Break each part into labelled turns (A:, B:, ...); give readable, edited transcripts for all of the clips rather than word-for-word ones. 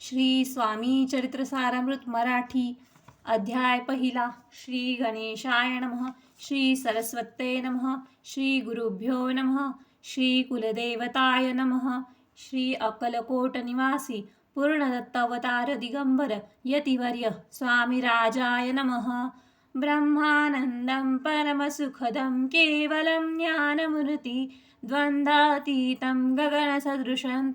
A: श्री स्वामी चरित्र सारामृत मराठी अध्याय पहिला. श्री गणेशाय नमः. श्री सरस्वते नमः. श्री गुरुभ्यो नमः. श्री कुलदेवताय नमः. श्री अक्कलकोट निवासी पूर्णदत्त अवतार दिगंबर यतिवर्य स्वामी राजाय नमः. ब्रह्मानंदं परमसुखदं केवलं ज्ञानमूर्ति द्वन्द्वातीतं गगनसदृशं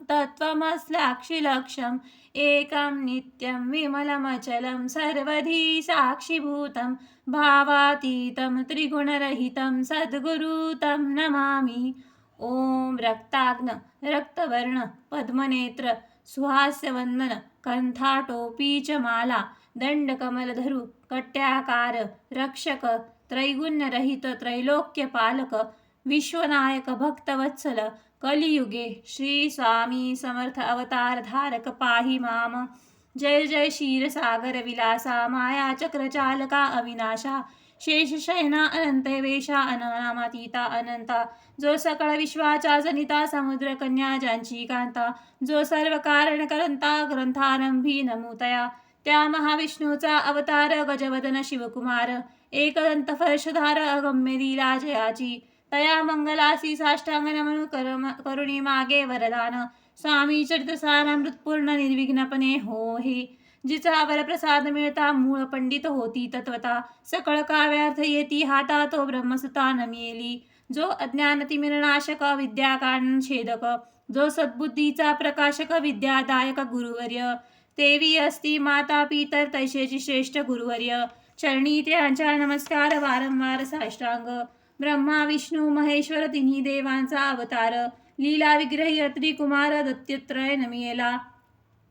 A: तत्त्वमस्याक्षिलक्ष्यम् एकं नित्यं विमलमचलं सर्वधी साक्षिभूतं भावातीतं त्रिगुणरहितं सद्गुरुतं नमामि. ओम रक्ताग्न रक्तवर्ण पद्मनेत्र सुहास्यवंदन कंठाटोपी च माला दंडकमलधरू कट्याकार रक्षक त्रैगुण्यरहित त्रैलोक्यपालक विश्वनायक भक्तवत्सल कलियुगे श्री स्वामी समर्थ अवतार धारक पाहि माम. जय जय क्षीरसागर विलासा माया चक्रचालका अविनाशा शेषशयना अनंत वेशा अनामातीता अनंता जो सकळ विश्वाचा जनिता समुद्र कन्या ज्यांची कांता जो सर्व कारण करंता ग्रंथारंभी नमुतया त्या महाविष्णूचा अवतार गजवदन शिवकुमार एकदंत फर्शधार अगम्य लीला जयाची तया मंगलासी साष्टांग नमन करुणी मागे वरदान स्वामी चरित्र सारामृत पूर्ण निर्विघ्नपणे हो हे. जिचा वरप्रसाद मिळता मूळ पंडित होती तत्वता सकळ काव्यार्थ येती हाता तो ब्रह्मसुता नमियेली. जो अज्ञानतिमिरनाशक विद्याकारण छेदक जो सद्बुद्धीचा प्रकाशक विद्यादायक गुरुवर्य तेवी असती माता पितर तैशेची श्रेष्ठ गुरुवर्य चरणी त्यांच्या नमस्कार वारंवार साष्टांग. ब्रह्मा विष्णू महेश्वर तिन्ही देवांचा अवतार लीला विग्रही अत्री कुमार दत्तत्रय नमियेला.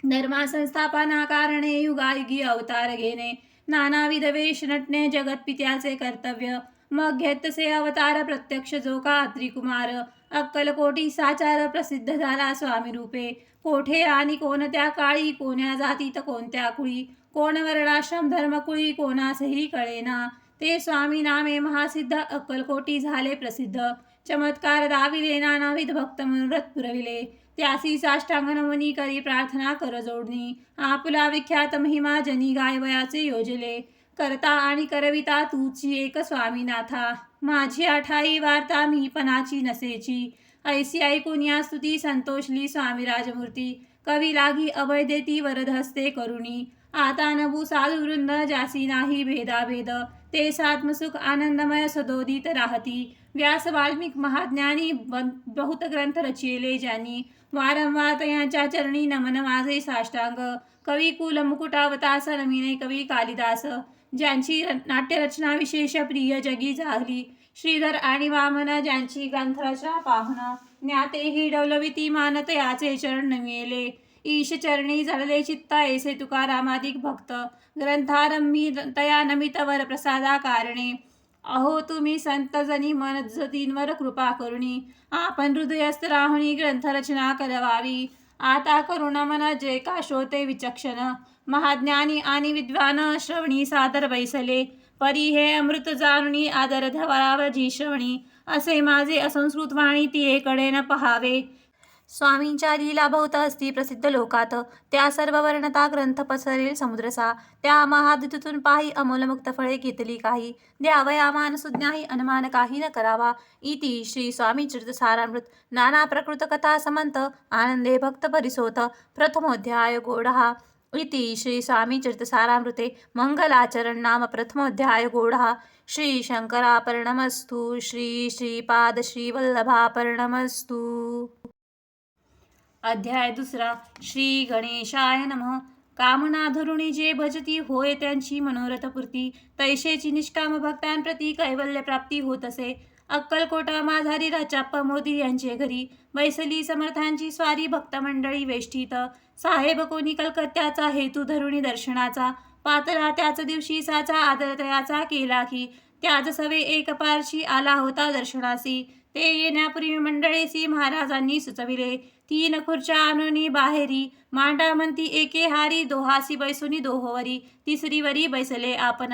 A: धर्मा संस्थापना कारणे युगायुगी अवतार घेणे नानाविध वेश नटणे जगतपित्याचे कर्तव्य मग घेतसे अवतार प्रत्यक्ष जो का अत्रिकुमार. अक्कलकोटी साचार प्रसिद्ध झाला स्वामी रूपे कोठे आणि कोणत्या काळी कोण्या जातीत कोणत्या कुळी कोण वर्णाश्रम धर्मकुळी कोणासही कळेना ते स्वामी नामे महासिद्ध अक्कलकोटी झाले प्रसिद्ध. चमत्कार दाविले नानाविध भक्त मनोरथ पुरविले त्यासी साष्टांग नमनी करी प्रार्थना कर जोडणी आपुला विख्यात महिमा जनी गायवयाचे योजले करता आणि करविता तूची एक स्वामीनाथा. माझी आठाई वार्ता मी पणाची नसेची ऐसी ऐकून या स्तुती संतोषली स्वामी राजमूर्ती कवी लागी अभय देती वरद हस्ते करुणी आता नभू साधू वृंद जासी नाही भेदाभेद ते सात्मसुख आनंदमय सदोदित राहती. व्यास वाल्मिक महाज्ञानी बहुत ग्रंथ रचिले ज्यांनी वारंवार यांच्या चरणी नमन माझे साष्टांग. कवी कुल मुकुटावतास नमिने कवी कालिदास ज्यांची नाट्यरचना विशेष प्रिय जगी झाली. श्रीधर आणि वामन ज्यांची ग्रंथरचना पाहुन ज्ञातेही डौलविती मानत याचे चरण नमिले. ईश चरणी जळले चित्त ऐसे तुकारामादिक भक्त ग्रंथारंभी तया नमित वर प्रसादा कारणे. अहो तुम्ही संत जनी मनजतींवर कृपा करुणी आपण हृदयस्थ राहुणी ग्रंथरचना करवावी. आता करुण मन जे का श्रोते विचक्षण महाज्ञानी आणि विद्वान श्रवणी सादर बैसले परी हे अमृत जाणुनी आदर धराव जी श्रवणी असे माझे असंस्कृत वाणी ती एकडे न पहावे. स्वामींच्या लीला बहुत असती प्रसिद्ध लोकात त्या सर्व वर्णता ग्रंथ पसरेल समुद्रसा त्या महादितून पाही अमोलमुक्त फळे घेतली काही द्यावया मान सुज्ञाही अनुमान काही न करावा. इति श्री स्वामी चरित्र सारामृत नाना प्रकृत कथा समंत आनंदे भक्त परिसोत प्रथमोध्याय गोढा. इति श्री स्वामी चरित्र सारामृते मंगलाचरण नाम प्रथमोध्याय गोढा. श्री शंकरापरणमस्तु. श्री श्रीपाद श्री वल्लभापरणमस्तु. अध्याय दुसरा. श्री गणेशाय नमः. कामना धरुणी जे भजती होय त्यांची मनोरथपूर्ती तैशेची निष्काम भक्तांप्रती कैवल्य प्राप्ती होत असे. अक्कलकोटा माझारी राचाप्पा मोदी यांचे घरी बैसली समर्थांची स्वारी भक्तमंडळी वेष्टीत. साहेब कोणी कलकत्त्याचा हेतू धरुणी दर्शनाचा पातळा त्याच दिवशी साचा आदरतयाचा केला की त्याच सवे एक पारशी आला होता दर्शनासी. ते येण्यापूर्वी मंडळीसी महाराजांनी सुचविले 3 खुर्च्या आणुनी बाहेरी मांडा म्हणती एके हारी दोहासी बैसुनी दोहोवरी तिसरीवरी बैसले आपण.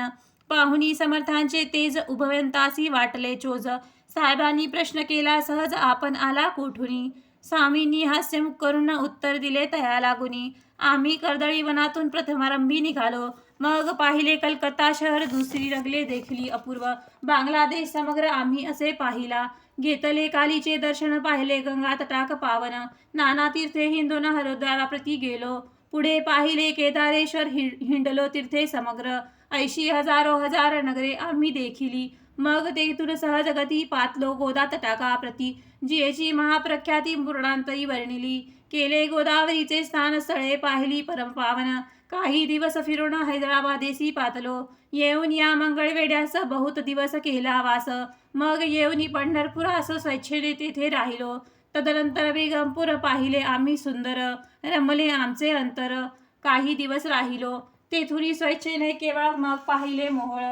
A: पाहुणी समर्थांचे तेज उभयंतासी वाटले चोज साहेबांनी प्रश्न केला सहज आपण आला कोठुनी. स्वामींनी हास्यमुख करून उत्तर दिले तया लागुनी. आम्ही कर्दळी वनातून प्रथमारंभी निघालो. मग पाहिले कलकत्ता शहर, दुसरी रगले देखली अपूर्व. बांगलादेश समग्र आम्ही असे पाहिला. घेतले कालीचे दर्शन, पाहिले गंगा तटाक पावन. नाना तीर्थे हिंदून हरिद्वाराप्रती गेलो. पुढे पाहिले केदारेश्वर, हिंडलो तीर्थे समग्र. 80 हजारो हजार नगरे आम्ही देखिली. मग तेथून सहजगती पातलो गोदा तटाकाप्रती, जियेची महाप्रख्याती पूर्णांतरी वर्णिली. केले गोदावरीचे स्थान, स्थळे पाहिली परमपावन. काही दिवस फिरून हैदराबादेसी पातलो. येऊन या मंगळवेढ्यास बहुत दिवस केला वास. मग येऊन पंढरपुरास स्वेच्छेने तेथे राहिलो. तदनंतर बेगमपूर पाहिले आम्ही सुंदर. रमले आमचे अंतर. काही दिवस राहिलो तेथुनी स्वेच्छेने केवळ. मग पाहिले मोहोळ.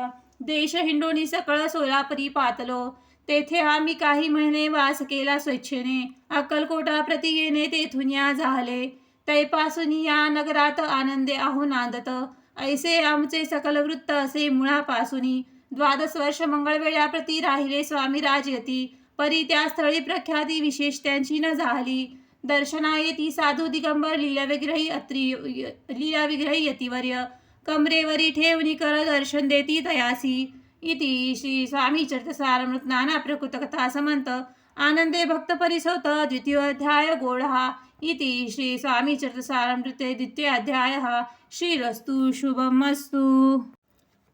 A: देश हिंडोनी सकळ सोलापुरी पातलो. तेथे आम्ही काही महिने वास केला स्वेच्छेने. अक्कलकोटा प्रति येणे तेथून या झाले. तैपासून या नगरात आनंदे आहो नांदत. ऐसे आमचे सकल वृत्त असे मुळापासूनी. 12 वर्ष मंगळवेढ्याप्रती राहिले स्वामी राजयती. परी त्या स्थळी प्रख्याती विशेष त्यांची न झाली. दर्शना येती साधू दिगंबर, लीलाविग्रही यतिवर्य. कमरेवरी ठेवणी कर दर्शन देती तयासी. इति श्री स्वामी चरितसारामृत नाना प्रकृत कथा समंत आनंदे भक्त परिसोत द्वितीयोऽध्याय गोढा. इति श्री स्वामी चरितसारामृते द्वितीयोऽध्यायः. श्रीरस्तु शुभमस्तु.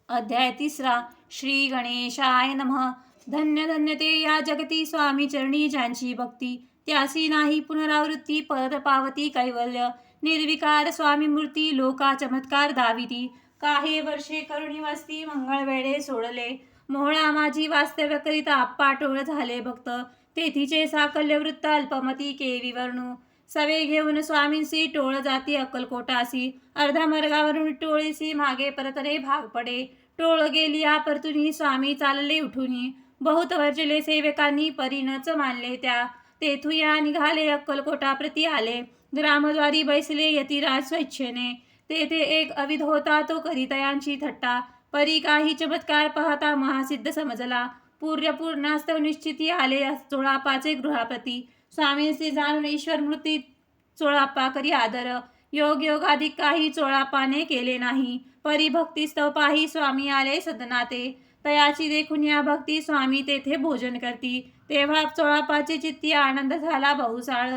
A: अध्याय 3. श्री गणेशाय नमः. धन्य धन्य ते या जगती, स्वामी चरणी ज्यांची भक्ती. त्यासी नाही पुनरावृत्ती, परत पावती कैवल्य. निर्विकार स्वामी मूर्ती, लोका चमत्कार दाविती. काही वर्षे करुणी वस्ती, मंगळवेढे सोडले. मोहळा माझी वास्तव्य करिता अप्पाटोळ झाले भक्त. तेथीचे साकल्य वृत्त अल्पमती केवी वर्णू. सवे घेऊन स्वामींसी टोळ जाती अक्कलकोटासी. अर्धा मार्गावरून टोळीसी मागे परतणे भाग पडे. टोळ गेली परतुनी, स्वामी चालले उठुनी. बहुत वर्जले सेवकांनी, परीनच मानले त्या. तेथुया निघाले अक्कलकोटाप्रती आले. ग्रामद्वारी बैसले यतिराज स्वेच्छेने. तेथे एक अविध होता, तो करितयांची थट्टा. परी काही चमत्कार पाहता महासिद्ध समजला. पूर्णास्तव निश्चिती आले चोळापाचे गृहाप्रती. स्वामींचे जाणून ईश्वर मूर्ती चोळाप्पा करी आदर. योगाधिक काही चोळाप्पाने केले नाही. परी भक्तिस्तव पाही स्वामी आले सदनाते. तयाची देखून या भक्ती, स्वामी तेथे भोजन करती. तेव्हा चोळाप्पाचे चित्ती आनंद झाला बहुसाळ.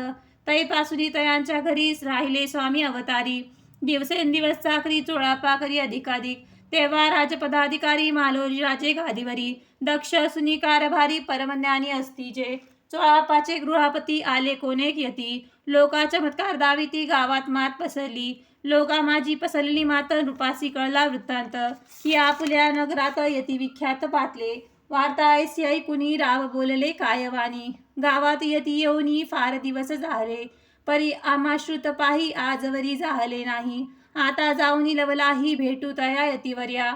A: तैपासून तयांच्या घरी राहिले स्वामी अवतारी. दिवसेंदिवस चाकरी चोळाप्पा करी अधिकाधिक. तेव्हा राजपदाधिकारी मालोजी राजे गादीवरी. दक्ष सुनी कारभारी, परमज्ञानी असती जे. चोळाप्पाचे गृहपती आले कोणेक यती. लोका चमत्कार दाविती, गावात मात पसरली. लोका माझी पसरली मात, रूपासी कळला वृत्तांत. की आपुल्या नगरात यती विख्यात पातले. वार्ता ऐसी ऐकुनी राव बोलले कायवानी. गावात यती येऊनी फार दिवस झाले. परी आमाश्रुत पाही आजवरी झाले नाही. आता जाऊनी लवलाही भेटू तया यतिवर्या.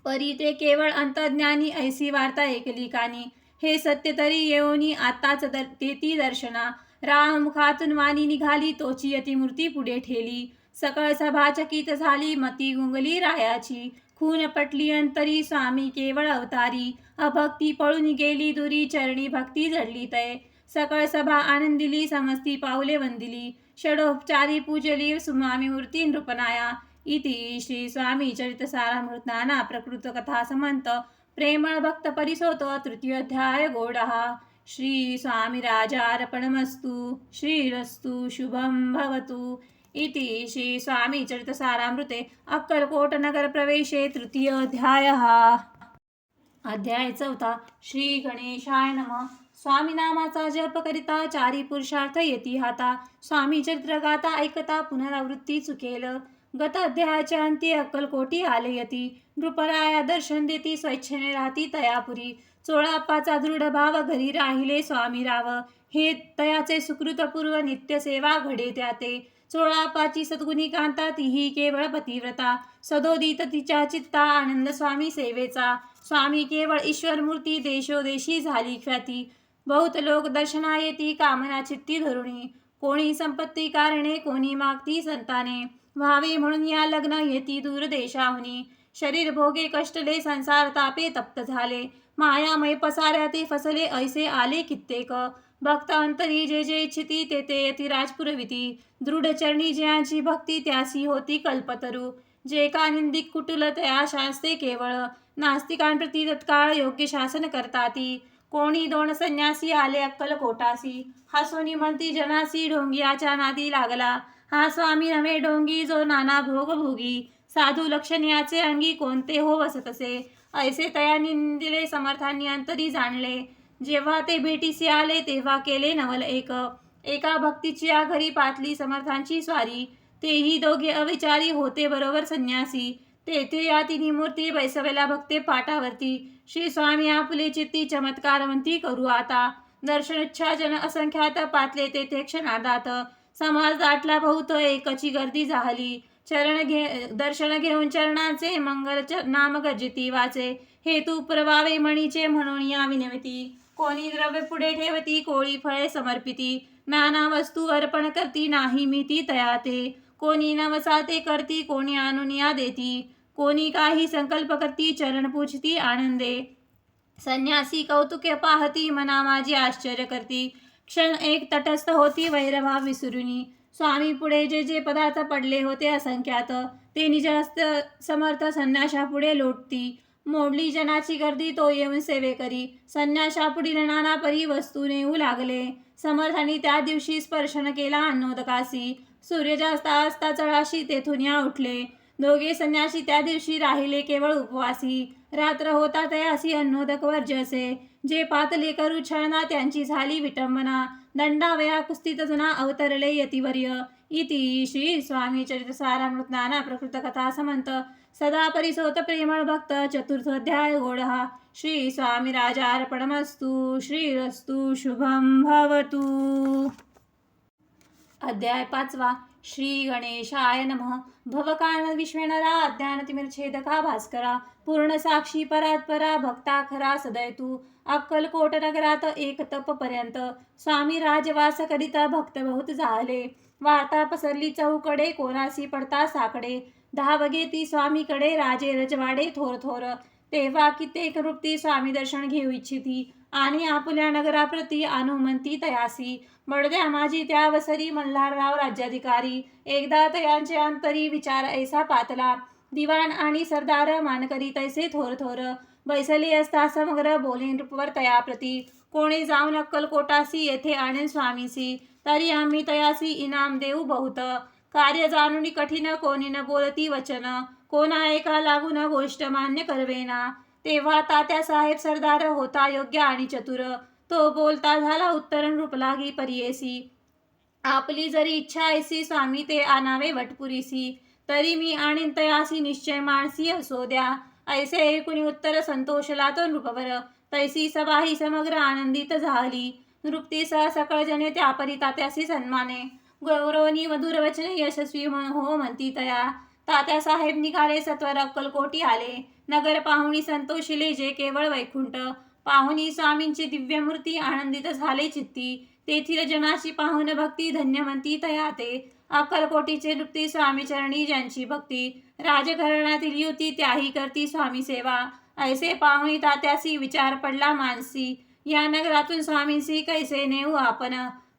A: परी ते केवळ अंतज्ञानी, ऐसी वार्ता ऐकली कानी. हे सत्य तरी येऊनी आताच देती दर्शना. राममुखातून वाणी निघाली, तोची यतिमूर्ती पुढे ठेली. सकळ सभा चकित झाली, मती गुंगली रायाची. खून पटली अंतरी, स्वामी केवळ अवतारी. अभक्ती पळून गेली दुरी, चरणी भक्ती जडली तय. सकळ सभा आनंदिली, समस्ती पाऊले वंदिली. षडोपचारी पूजली, स्वामी मूर्ती नृपनाया. इति श्री स्वामी चरितसारामृत नाना प्रकृत कथा समंत प्रेमळ भक्त परिसोत तृतीयोऽध्याय गोडहा. श्री स्वामी राजार्पणमस्तु. श्रीरस्तु शुभं भवतु. इति श्री स्वामी चरितसारामृते अक्कलकोट नगर प्रवेशे तृतीयोऽध्यायः. अध्याय 4. श्री गणेशाय नमः. स्वामी नामाचा जप करिता, चारी पुरुषार्थ येती हाता. स्वामी चरित्र गाता ऐकता, पुनरावृत्ती चुकेल. गत अध्यायाच्या अंती अक्कलकोटी आले यती. नृपराया दर्शन देती, स्वेच्छेने राहती तयापुरी. चोळाप्पाचा दृढ भाव, घरी राहिले स्वामी राव. हे तयाचे सुकृतपूर्व, नित्य सेवा घडे त्याते. चोळाप्पाची सद्गुणी कांता, तीही केवळ पतिव्रता. सदोदित तिच्या चित्ता, आनंद स्वामी सेवेचा. स्वामी केवळ ईश्वर मूर्ती, देशोदेशी झाली ख्याती. बहुत लोक दर्शना येती, कामना चित्ती धरुणी. कोणी संपत्ती कारणे, कोणी मागती संताने. व्हावे म्हणून या लग्न येती दूर देशाहुनी. शरीर भोगे कष्टले, संसार तापे तप्त झाले. मायामय पसाऱ्या ते फसले, ऐसे आले कित्येक. भक्त अंतरी जे जे इच्छिती ते ते यतिराज पुरविती. दृढचरणी ज्याची भक्ती त्यासी होती कल्पतरू. जे का निंदिक कुटिल तया शास्ते केवळ. नास्तिकांप्रती तत्काळ योग्य शासन करताती. कोणी दोन संन्यासी आले अक्कलकोटासी. हसोनी म्हणती जनासी ढोंगियाच्या नादी लागला. हा स्वामी नव्हे ढोंगी जो नाना भोग भोगी. साधू लक्षण याचे अंगी कोणते हो वसतसे. ऐसे तया निंदिले समर्थांनी अंतरी जाणले. जेव्हा ते भेटीसी आले तेव्हा केले नवल एक. एका भक्तीची या घरी पातली समर्थांची स्वारी. तेही दोघे अविचारी होते बरोबर संन्यासी. तेथे या तिन्ही मूर्ती बैसवल्या भक्ते पाटावरती. श्री स्वामी आपुले चित्ती चमत्कारवंती करू आता. दर्शनेच्छा जन असंख्यात पातले तेथे क्षणार्धात. समाज दाटला बहुत एकची गर्दी झाली. दर्शन घेऊन चरणाचे मंगल नाम गर्जिती वाचे. हेतू पुरवावे मणीचे म्हणून या विनवती. कोणी द्रव्य पुढे ठेवती कोळी फळे समर्पिती. नाना वस्तू अर्पण करती नाही मी ती तया ते. कोणी नवसाते करती कोणी आणून या देती. कोणी काही संकल्प करती चरण पूजती आनंदे. संन्यासी कौतुके पाहती मना माझी आश्चर्य करती. क्षण एक तटस्थ होती वैरभाव विसरुनी. स्वामी पुढे जे जे पदार्थ पडले होते असंख्यात ते निजहस्त समर्थ संन्याशापुढे लोटती. मोडली जनाची गर्दी तो येऊन सेवे करी. संन्याशापुढील नाना परी वस्तू नेऊ लागले. समर्थांनी त्या दिवशी स्पर्शन केला अन्नोदकासी. सूर्य जास्त असता चळाशी तेथून या उठले. दोघे संन्यासी त्या दिवशी राहिले केवळ उपवासी. रात्र होता तयासी अन्नोदक वर्जसे. जे पातले करू छळना त्यांची झाली विटंबना. दंडावया कुस्तीत जुना अवतरले यतिवर्य. इति श्री स्वामी चरित्रसारामृत नाना प्रकृत कथा समंत. सदा परिसोत प्रेमळ भक्त चतुर्थोध्याय गोडहा. श्री स्वामी राजार्पणमस्तु. श्रीरस्तु शुभम भवतु. अध्याय 5. श्री गणेशाय नमः. भवकारण विश्वेनरा अज्ञानतिमिरच्छेदका भास्करा. पूर्ण साक्षी परात्परा भक्ता खरा सदयतू. अक्कलकोट नगरात एक तप पर्यंत. स्वामी राजवास करिता भक्त बहुत झाले. वार्ता पसरली चहूकडे कोणासी पडता साकडे. धाव घेती स्वामीकडे राजे रजवाडे थोर थोर. तेव्हा कित्येक नृपती स्वामी दर्शन घेऊ इच्छिती. आणि आपुल्या नगराप्रती अनुमंती तयासी. बडद्या माझी त्यावसरी मल्हारराव राज्याधिकारी. एकदा तयांचे अंतरी विचार ऐसा पातला. दिवाण आणि सरदार मानकरी तैसे थोर थोर. बैसले असता समग्र बोले नृपवर तयाप्रती. कोणी जाऊन अक्कलकोटासी येथे आणेन स्वामीसी. तरी आम्ही तयासी इनाम देऊ बहुत. कार्य जाणून कठीण कोणी न बोलती वचन. कोणा एका लागून गोष्ट मान्य करवेना. तेव्हा तात्यासाहेब सरदार होता योग्य आणि चतुर. तो बोलता झाला उत्तर नृप लागी परियेसी. आपली जरी इच्छा ऐसी स्वामी ते आणावे वटपुरीसी. तरी मी आणीन तयासी निश्चय मानसी असो द्या. ऐसे ऐकून उत्तर संतोषला तो नृपवर. तैसी सभाही समग्र आनंदित झाली. नृपती सह सकळ जने त्यापरी तात्यासी सन्माने. गौरवनी मधुर वचने यशस्वी हो म्हणती तया. तात्यासाहेब निघाले सत्वर अक्कलकोटी आले. नगर पाहुणी संतोषिले जे केवळ वैकुंठ. पाहुणी स्वामींची दिव्यमूर्ती आनंदित झाले चित्ती. तेथील जनाची पाहुन भक्ती धन्य म्हणती तया ते. अक्कलकोटीचे नृपती स्वामी चरणी ज्यांची भक्ती. राजघराण्यातील युती त्याही करती स्वामी सेवा. ऐसे पाहुणी तात्यासी विचार पडला मानसी. या नगरातून स्वामींसी कैसे नेऊ आपण.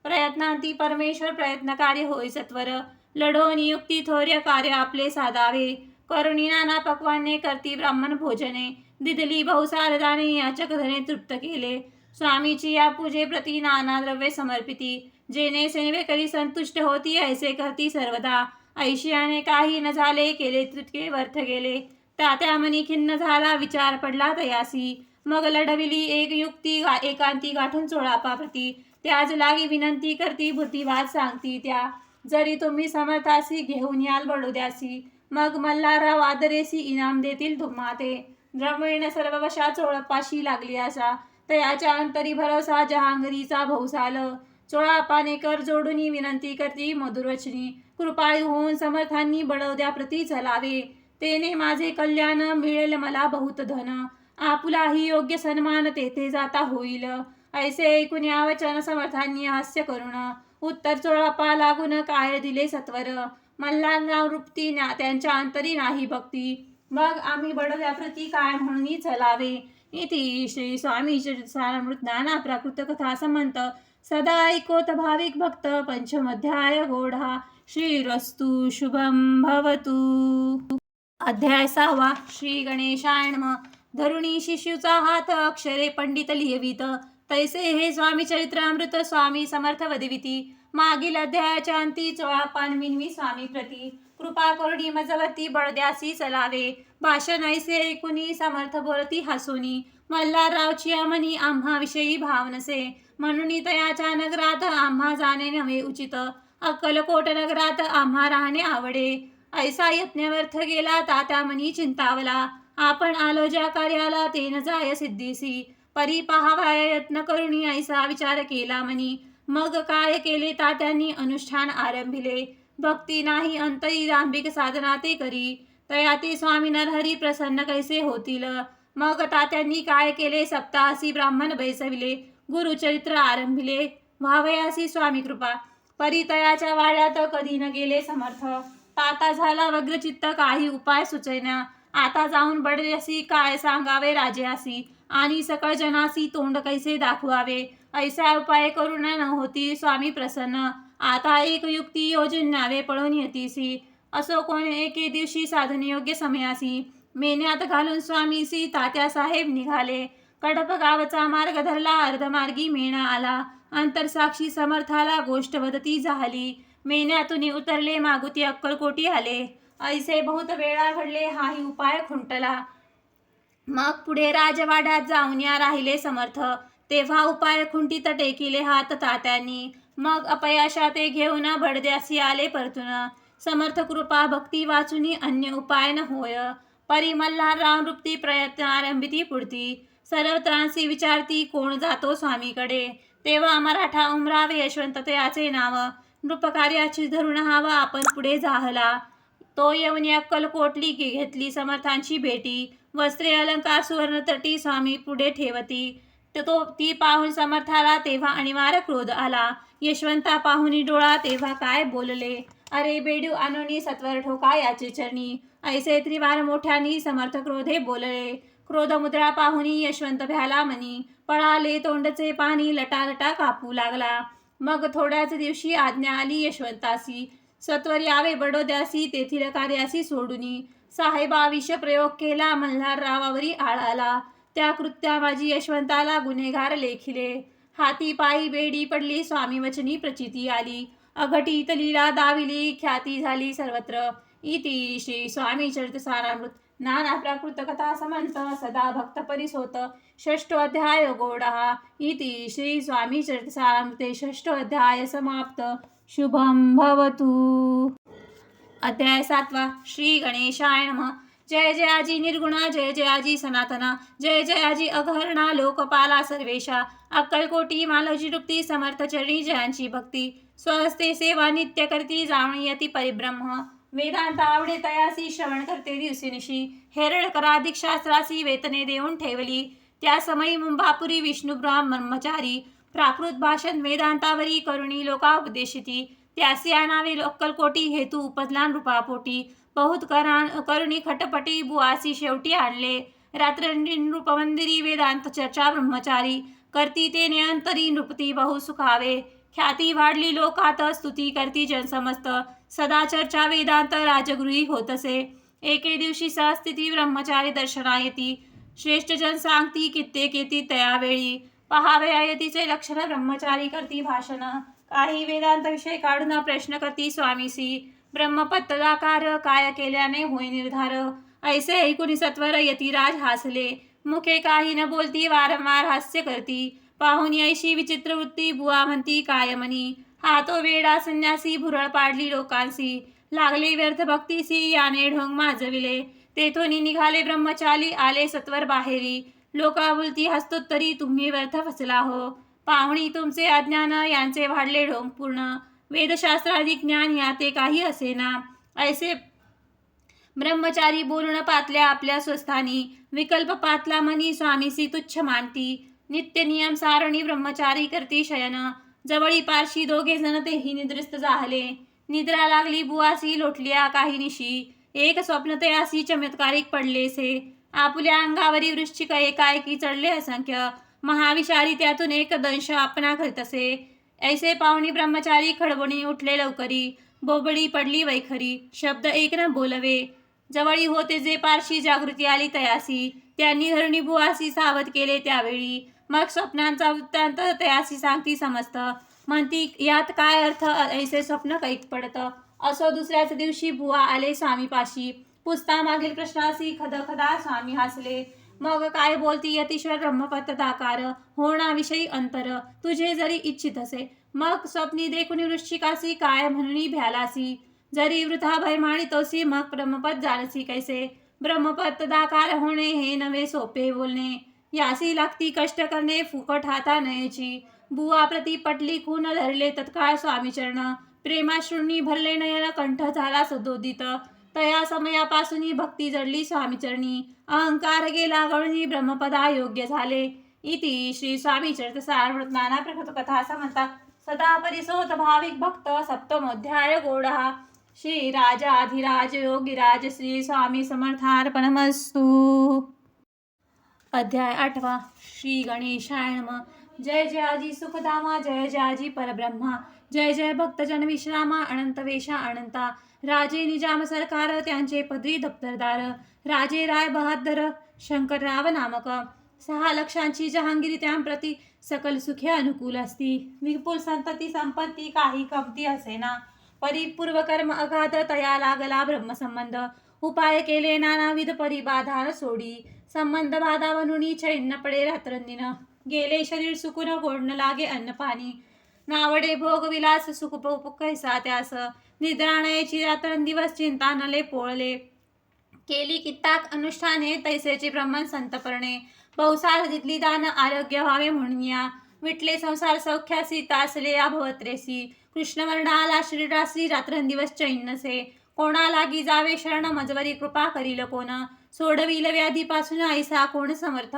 A: प्रयत्नांती परमेश्वर प्रयत्नकारी होई सत्वर. लढो नियुक्ती थोर्य कार्य आपले साधावे. करुणी नाना पक्वाने करती ब्राह्मण भोजने. दिदली बहुसार दाने याचक धने तृप्त केले. स्वामीची या पूजे प्रती नाना द्रव्ये समर्पिती. जेने सेवे करी संतुष्ट होती ऐसे करती सर्वदा. ऐशियाने काही न झाले केले तितके व्यर्थ गेले. तात्या मनी खिन्न झाला विचार पडला तयासी. मग लढविली एक युक्ती एकांती गाठून चोळापाप्रती. त्याच लागी विनंती करती बुद्धिवाद सांगती त्या. जरी तुम्ही समर्थासी घेऊन याल बडोद्यासी. मग मल्हारराव आदरेसी इनाम देतील तुम्हा ते. द्रविण सर्व वशा चोळपाशी लागली असा. तयाच्या अंतरी भरोसा जहांगीरीचा भौसाल. चोळापाने कर जोडून विनंती करती मधुरवचनी. कृपाळू होऊन समर्थांनी बडोद्याप्रती चलावे. तेने माझे कल्याण मिळेल मला बहुत धन. आपुलाही योग्य सन्मान तेथे जाता होईल. ऐसे ऐकून या वचन समर्थांनी हास्य करून. उत्तर चोळापा लागून काय दिले सत्वर. मल्हारराव नृपती त्यांच्या अंतरी नाही भक्ती. मग आम्ही बडोद्याप्रती काय म्हणून चलावे. इति श्री स्वामी चरित्रसारामृत नाना प्राकृत कथा समंत. सदा ऐकोत भाविक भक्त पंचमध्याय गोढा. श्रीरस्तु शुभम भवतु. अध्याय 6. श्री गणेशाय नमः. धरुणी शिशूचा हात अक्षरे पंडित लिहवित, तैसे हे स्वामी चरित्रामृत स्वामी समर्थ वदविती. मागील अध्यायाच्या अंती 16 पान विनवी स्वामी प्रती. कृपा करुणी मजवरती बळद्यासी चलावे, भाषण ऐसे ऐकुनी समर्थ बोलती हसोनी. मल्हाररावची अमनी आम्हा विषयी भाव नसे, म्हणून तयाच्या नगरात आम्हा जाणे नव्हे उचित. अक्कलकोट नगरात आम्हा राहणे आवडे, ऐसा यत्न व्यर्थ गेला तात्या मनी चिंतावला. आपण आलो ज्या कार्याला ते न जाय सिद्धीसी, परी पहावाय यत्न करुणी ऐसा विचार केला मनी. मग काय केले तात्यांनी अनुष्ठान आरंभिले, भक्ती नाही अंतरी दांभिक साधना ते करी. तया ते स्वामी नरहरी प्रसन्न कैसे होतील. मग तात्यांनी काय केले, सप्तासी ब्राह्मण बैसविले, गुरुचरित्र आरंभिले, व्हावयासी स्वामी कृपा. परितयाच्या वाड्यात कधी न गेले समर्थ, ताता झाला वग्रचित्त काही उपाय सुचैना. आता जाऊन बडल्यासी काय सांगावे राजयासी, आणि सकळ जनासी तोंड कैसे दाखवावे. ऐसा उपाय करून न होती स्वामी प्रसन्न, आता एक युक्ती योजून न्यावे पळून येतीसी. असो कोण एके दिवशी साधन योग्य समयासी, मेन्यात घालून स्वामीसी तात्या साहेब निघाले. कडप गावचा मार्ग धरला, अर्धमार्गी मेणा आला, अंतरसाक्षी समर्थाला गोष्ट वदती झाली. मेन्यातून उतरले मागुती अक्कलकोटी आले, ऐसे बहुत वेळा घडले हाही उपाय खुंटला. मग पुढे राजवाड्यात जाऊन या राहिले समर्थ, तेव्हा उपाय खुंटीत टेकिले हात तात्यांनी. मग अपयशा ते घेऊन बडद्यासी आले परतून, समर्थ कृपा भक्ती वाचुनी अन्य उपाय न होय. परी मल्हारराव नृपती प्रयत्न आरंभिती पुढती, सर्वत्रांसी विचारती कोण जातो स्वामीकडे. तेव्हा मराठा उमरावे यशवंत तयाचे नाव, नृपकार्याची धरून हवा आपण पुढे जाहला. तो येऊन अक्कलकोटली घेतली समर्थांची भेटी, वस्त्रे अलंकार सुवर्णतटी स्वामी पुढे ठेवती. ती पाहून समर्थाला तेव्हा अनिवार्य क्रोध आला. यशवंता पाहुनी डोळा तेव्हा काय बोलले, अरे बेडू आणोनी सत्वर ठोका याचे चरणी. ऐसे त्रिवार मोठ्यानी समर्थ क्रोधे बोलले. क्रोधमुद्रा पाहुनी यशवंत भ्याला मनी, पळाले तोंडचे पाणी लटालटा कापू लागला. मग थोड्याच दिवशी आज्ञा आली यशवंतासी, सत्वर यावे बडोद्यासी तेथील कार्यासी सोडूनी. साहेबा विष प्रयोग केला मल्हाररावावरी आळ आला, त्या कृत्या माझी यशवंताला गुन्हेगार लेखिले. हाती पायी बेडी पडली स्वामी वचनी प्रचिती आली, अघटित लीला दाविली ख्याती झाली सर्वत्र. इति श्री स्वामी चरित्र सारामृत नाना प्राकृत कथा समंत सदा भक्त परिसोत. षष्ठो अध्याय गोडा. इति श्री स्वामी चरित्र सारामृते षष्ठो अध्याय समाप्त. शुभम भवतु. अध्याय 7. श्री गणेशाय नमः. जय जयाजी निर्गुणा, जय जयाजी सनातना, जय जयाजी अघहरणा लोकपाला सर्वेशा. अक्कलकोटी मालोजी नृपती समर्थ चरणी जयांची भक्ती, स्वहस्ते सेवा नित्य करती जाणयती परिब्रह्म. वेदांत आवडे तयासी श्रवण करते दिवसेनिशी, हेरळकरा दीक्षास्त्रासी वेतने देऊन ठेवली. त्या समयी मुंबापुरी विष्णू ब्रह्मचारी प्राकृत भाषण वेदांतावरी करुणी लोका उपदेशिती. त्यासी आणावे अक्कलकोटी हेतू उपजला नृपापोटी, बहुत करुणी खटपटी बुआसी शेवटी आणले. रात्र नृपमंदिरी वेदांत चर्चा ब्रह्मचारी, करती तेने अंतरी नृपती बहु सुखावे. ख्याती वाढली लोकात स्तुती करती जन समस्त, सदा चर्चा वेदांत राजगृही होतसे. एके दिवशी सहस्थिती ब्रह्मचारी दर्शना येती, श्रेष्ठ जन सांगती कित्येक येती तयावेळी. पहावे अयतीचे लक्षण ब्रह्मचारी करती भाषण, काही वेदांत विषय काढून प्रश्न करती स्वामीसी. ब्रह्मपत्तदाकार काय केल्याने होय निर्धार, ऐसे ऐकुनी सत्वर यतिराज हासले. मुखे काही न बोलती वारंवार हास्य करती, पाहुनी ऐशी विचित्र वृत्ती बुवा म्हणती काय मनी. हा तो वेडा संन्यासी भुरळ पाडली लोकांसी, लागले व्यर्थ भक्तीसी याने ढोंग माजविले. तेथून निघाले ब्रह्मचारी आले सत्वर बाहेरी, लोका बोलती हस्तोत्तरी तुम्ही व्यर्थ फसला हो. पाहुणी तुमचे अज्ञान यांचे वाढले ढोंग पूर्ण, वेदशास्त्राधिक ज्ञान याते काही असेना. ऐसे ब्रह्मचारी बोलून पातल्या आपल्या स्वस्थानी, विकल्प पातला मनी स्वामीसी तुच्छ मानती. नित्य नियम सारणी ब्रह्मचारी करती शयन, जवळी पारशी दोघे जण तेही निद्रिस्त झाले. निद्रा लागली बुवासी लोटल्या काही निशी, एक स्वप्न तयासी चमत्कारिक पडलेसे. आपुल्या अंगावरी वृश्चिक एकाएकी चढले असंख्य, महाविषारी त्यातून एक दंश आपणा करीत असे. ऐसे पाहुणी ब्रह्मचारी खडबडी उठले लवकरी, बोबडी पडली वैखरी, शब्द एक न बोलवे. जवळी होते जे पारशी जागृती आली तयासी, त्यांनी धरणी बुवासी सावध केले त्यावेळी. मग स्वप्नांचा वृत्तांत तयासी सांगती समस्त, म्हणती यात काय अर्थ ऐसे स्वप्न कैक पडतं. असो दुसऱ्याच दिवशी बुवा आले स्वामीपाशी, पुसता मागील प्रश्नासी खदखदा स्वामी हसले. मग काय बोलती यतीश्वर ब्रह्मपत दाकार, होण्याविषयी अंतर तुझे जरी इच्छित असे. मग स्वप्नी देखुनी वृश्चिकासी काय म्हणून भ्यालासी, जरी वृथा भय मानितोसी मग ब्रह्मपद जानसी कैसे. ब्रह्मपद दाकार होणे हे नवे सोपे बोलणे, यासी लागती कष्ट करणे फुकट हाता नयेची. बुवा प्रति पटली खून धरले तत्काळ स्वामीचरण, प्रेमाश्रूंनी भरले नयन कंठ झाला सदोदित. तया समयापासून भक्ती जडली स्वामीचरणी, अहंकार गेला गळून ब्रह्मपदा योग्य झाले. इति श्री स्वामी चरितसारामृत नाना प्रकृत कथा समंता सदा परिसोत भाविक भक्त सप्तमोध्याय गोडहा. श्री राजाधिराज योगीराज श्री स्वामी समर्थार्पणमस्तु. अध्याय 8. श्री गणेशाय नमः. जय जय आजी सुखधामा, जय जय आजी परब्रह्मा, जय जय भक्तजन विश्रामा, अनंत वेशा अनंता. राजे निजाम सरकार त्यांचे पदरी दप्तरदार, राजे राय बहादर शंकरराव नामक. 6 लक्षांची जहांगीरी त्यांप्रती सकल सुखे अनुकूल असती. विपुल संतती संपत्ती काही कमती असेना. परिपूर्व कर्म अगाध तया लागला ब्रह्मसंबंध, उपाय केले नानाविध परिबाधान सोडी. संबंध बाधा म्हणून छैन पडे रात्रंदिन, गेले शरीर सुकून गोड न लागे अन्न पाणी. नावडे भोग विलास सुख कैसा त्यास, निद्राणयाची रात्रंदिवस चिंता नले पोळले. केली कित्ताक अनुष्ठाने तैसेचे ब्रह्मन संतपर्णे, बहुसार दितली दान आरोग्य व्हावे म्हणून या. विटले संसार सौख्यासी तासले या भवत्रेसी, कृष्णवर्ण आला शरीरासी रात्रंदिवस चैन नसे. कोणा लागी जावे शरण मजवरी कृपा करील कोण, सोडविल व्याधीपासून ऐसा कोण समर्थ.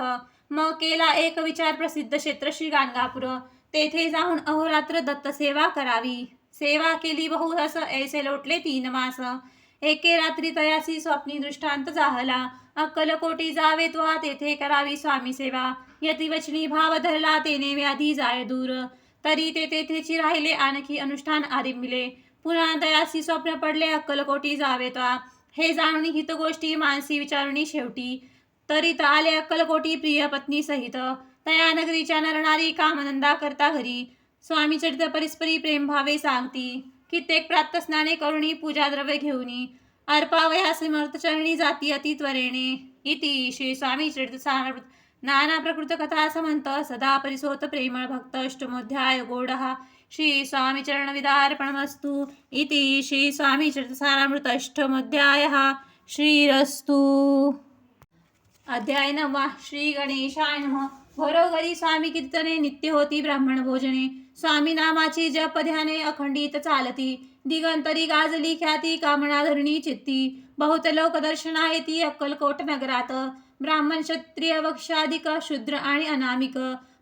A: मग केला एक विचार प्रसिद्ध क्षेत्र श्री गाणगापूर, तेथे जाऊन अहोरात्र दत्त सेवा करावी. सेवा केली बहुरस ऐसे लोटले 3 मास, एके रात्री तयासी स्वप्नी दृष्टांत जाहला. अक्कलकोटी जावे त्वा तेथे करावी स्वामी सेवा, यतिवचनी भाव धरला तेने व्याधी जाय दूर. तरी ते तेथेची राहिले आणखी अनुष्ठान आरंभिले. पुन्हा तयासी स्वप्न पडले अक्कलकोटी जावे त्वा, हे जाणून हित गोष्टी मानसी विचारुनी शेवटी. तरी आले अक्कलकोटी प्रिय पत्नी सहित, तया नगरीच्या नरनारी कामनंदा करता घरी. स्वामी चरित परिस्परी प्रेम भावे सांगती, कित्येक प्रातः स्नाने करुणी पूजा द्रव्य घेऊनी, अर्पावया समर्थ चरणी जाती अति त्वरेणे. इति श्री स्वामी चरित सारामृत नाना प्रकृत कथा समंत सदा परिसोत प्रेमळ भक्त अष्टमोध्याय गोडहा. श्री स्वामी चरण विदार्पणमस्तु. इति श्री स्वामी चरित सारामृत अष्टमोध्याय श्रीरस्तु. अध्याय 9. श्री गणेशाय नमः. घरोघरी स्वामी कीर्तने नित्य होती ब्राह्मण भोजने, स्वामी नामाची जप ध्याने अखंडित चालती. दिगंतरी गाजली ख्याती कामना धरणी चित्ती, बहुत लोक दर्शना येती अक्कलकोट नगरात. ब्राह्मण क्षत्रिय वक्षाधिक शूद्र आणि अनामिक,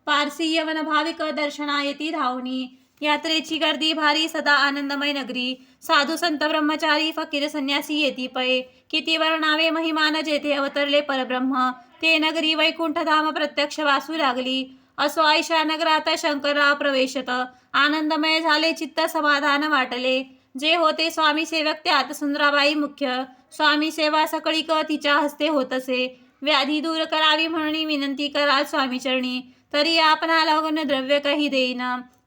A: पारसी यवन भाविक दर्शना येती धावणी. यात्रेची गर्दी भारी सदा आनंदमय नगरी, साधू संत ब्रह्मचारी फकीर संन्यासी येती पै. किती वर्णावे महिमान जेथे अवतरले परब्रह्म, ते नगरी वैकुंठधाम प्रत्यक्ष वासू लागली. असो आयशा नगरात शंकरराव प्रवेशत, आनंदमय झाले चित्त समाधान वाटले. जे होते स्वामी सेवक त्यात सुंदराबाई मुख्य, स्वामी सेवा सकळीक तिच्या हस्ते होतसे. व्याधी दूर करावी म्हणून विनंती कराल स्वामीचरणी, तरी आपणा लग्न द्रव्य काही देईन.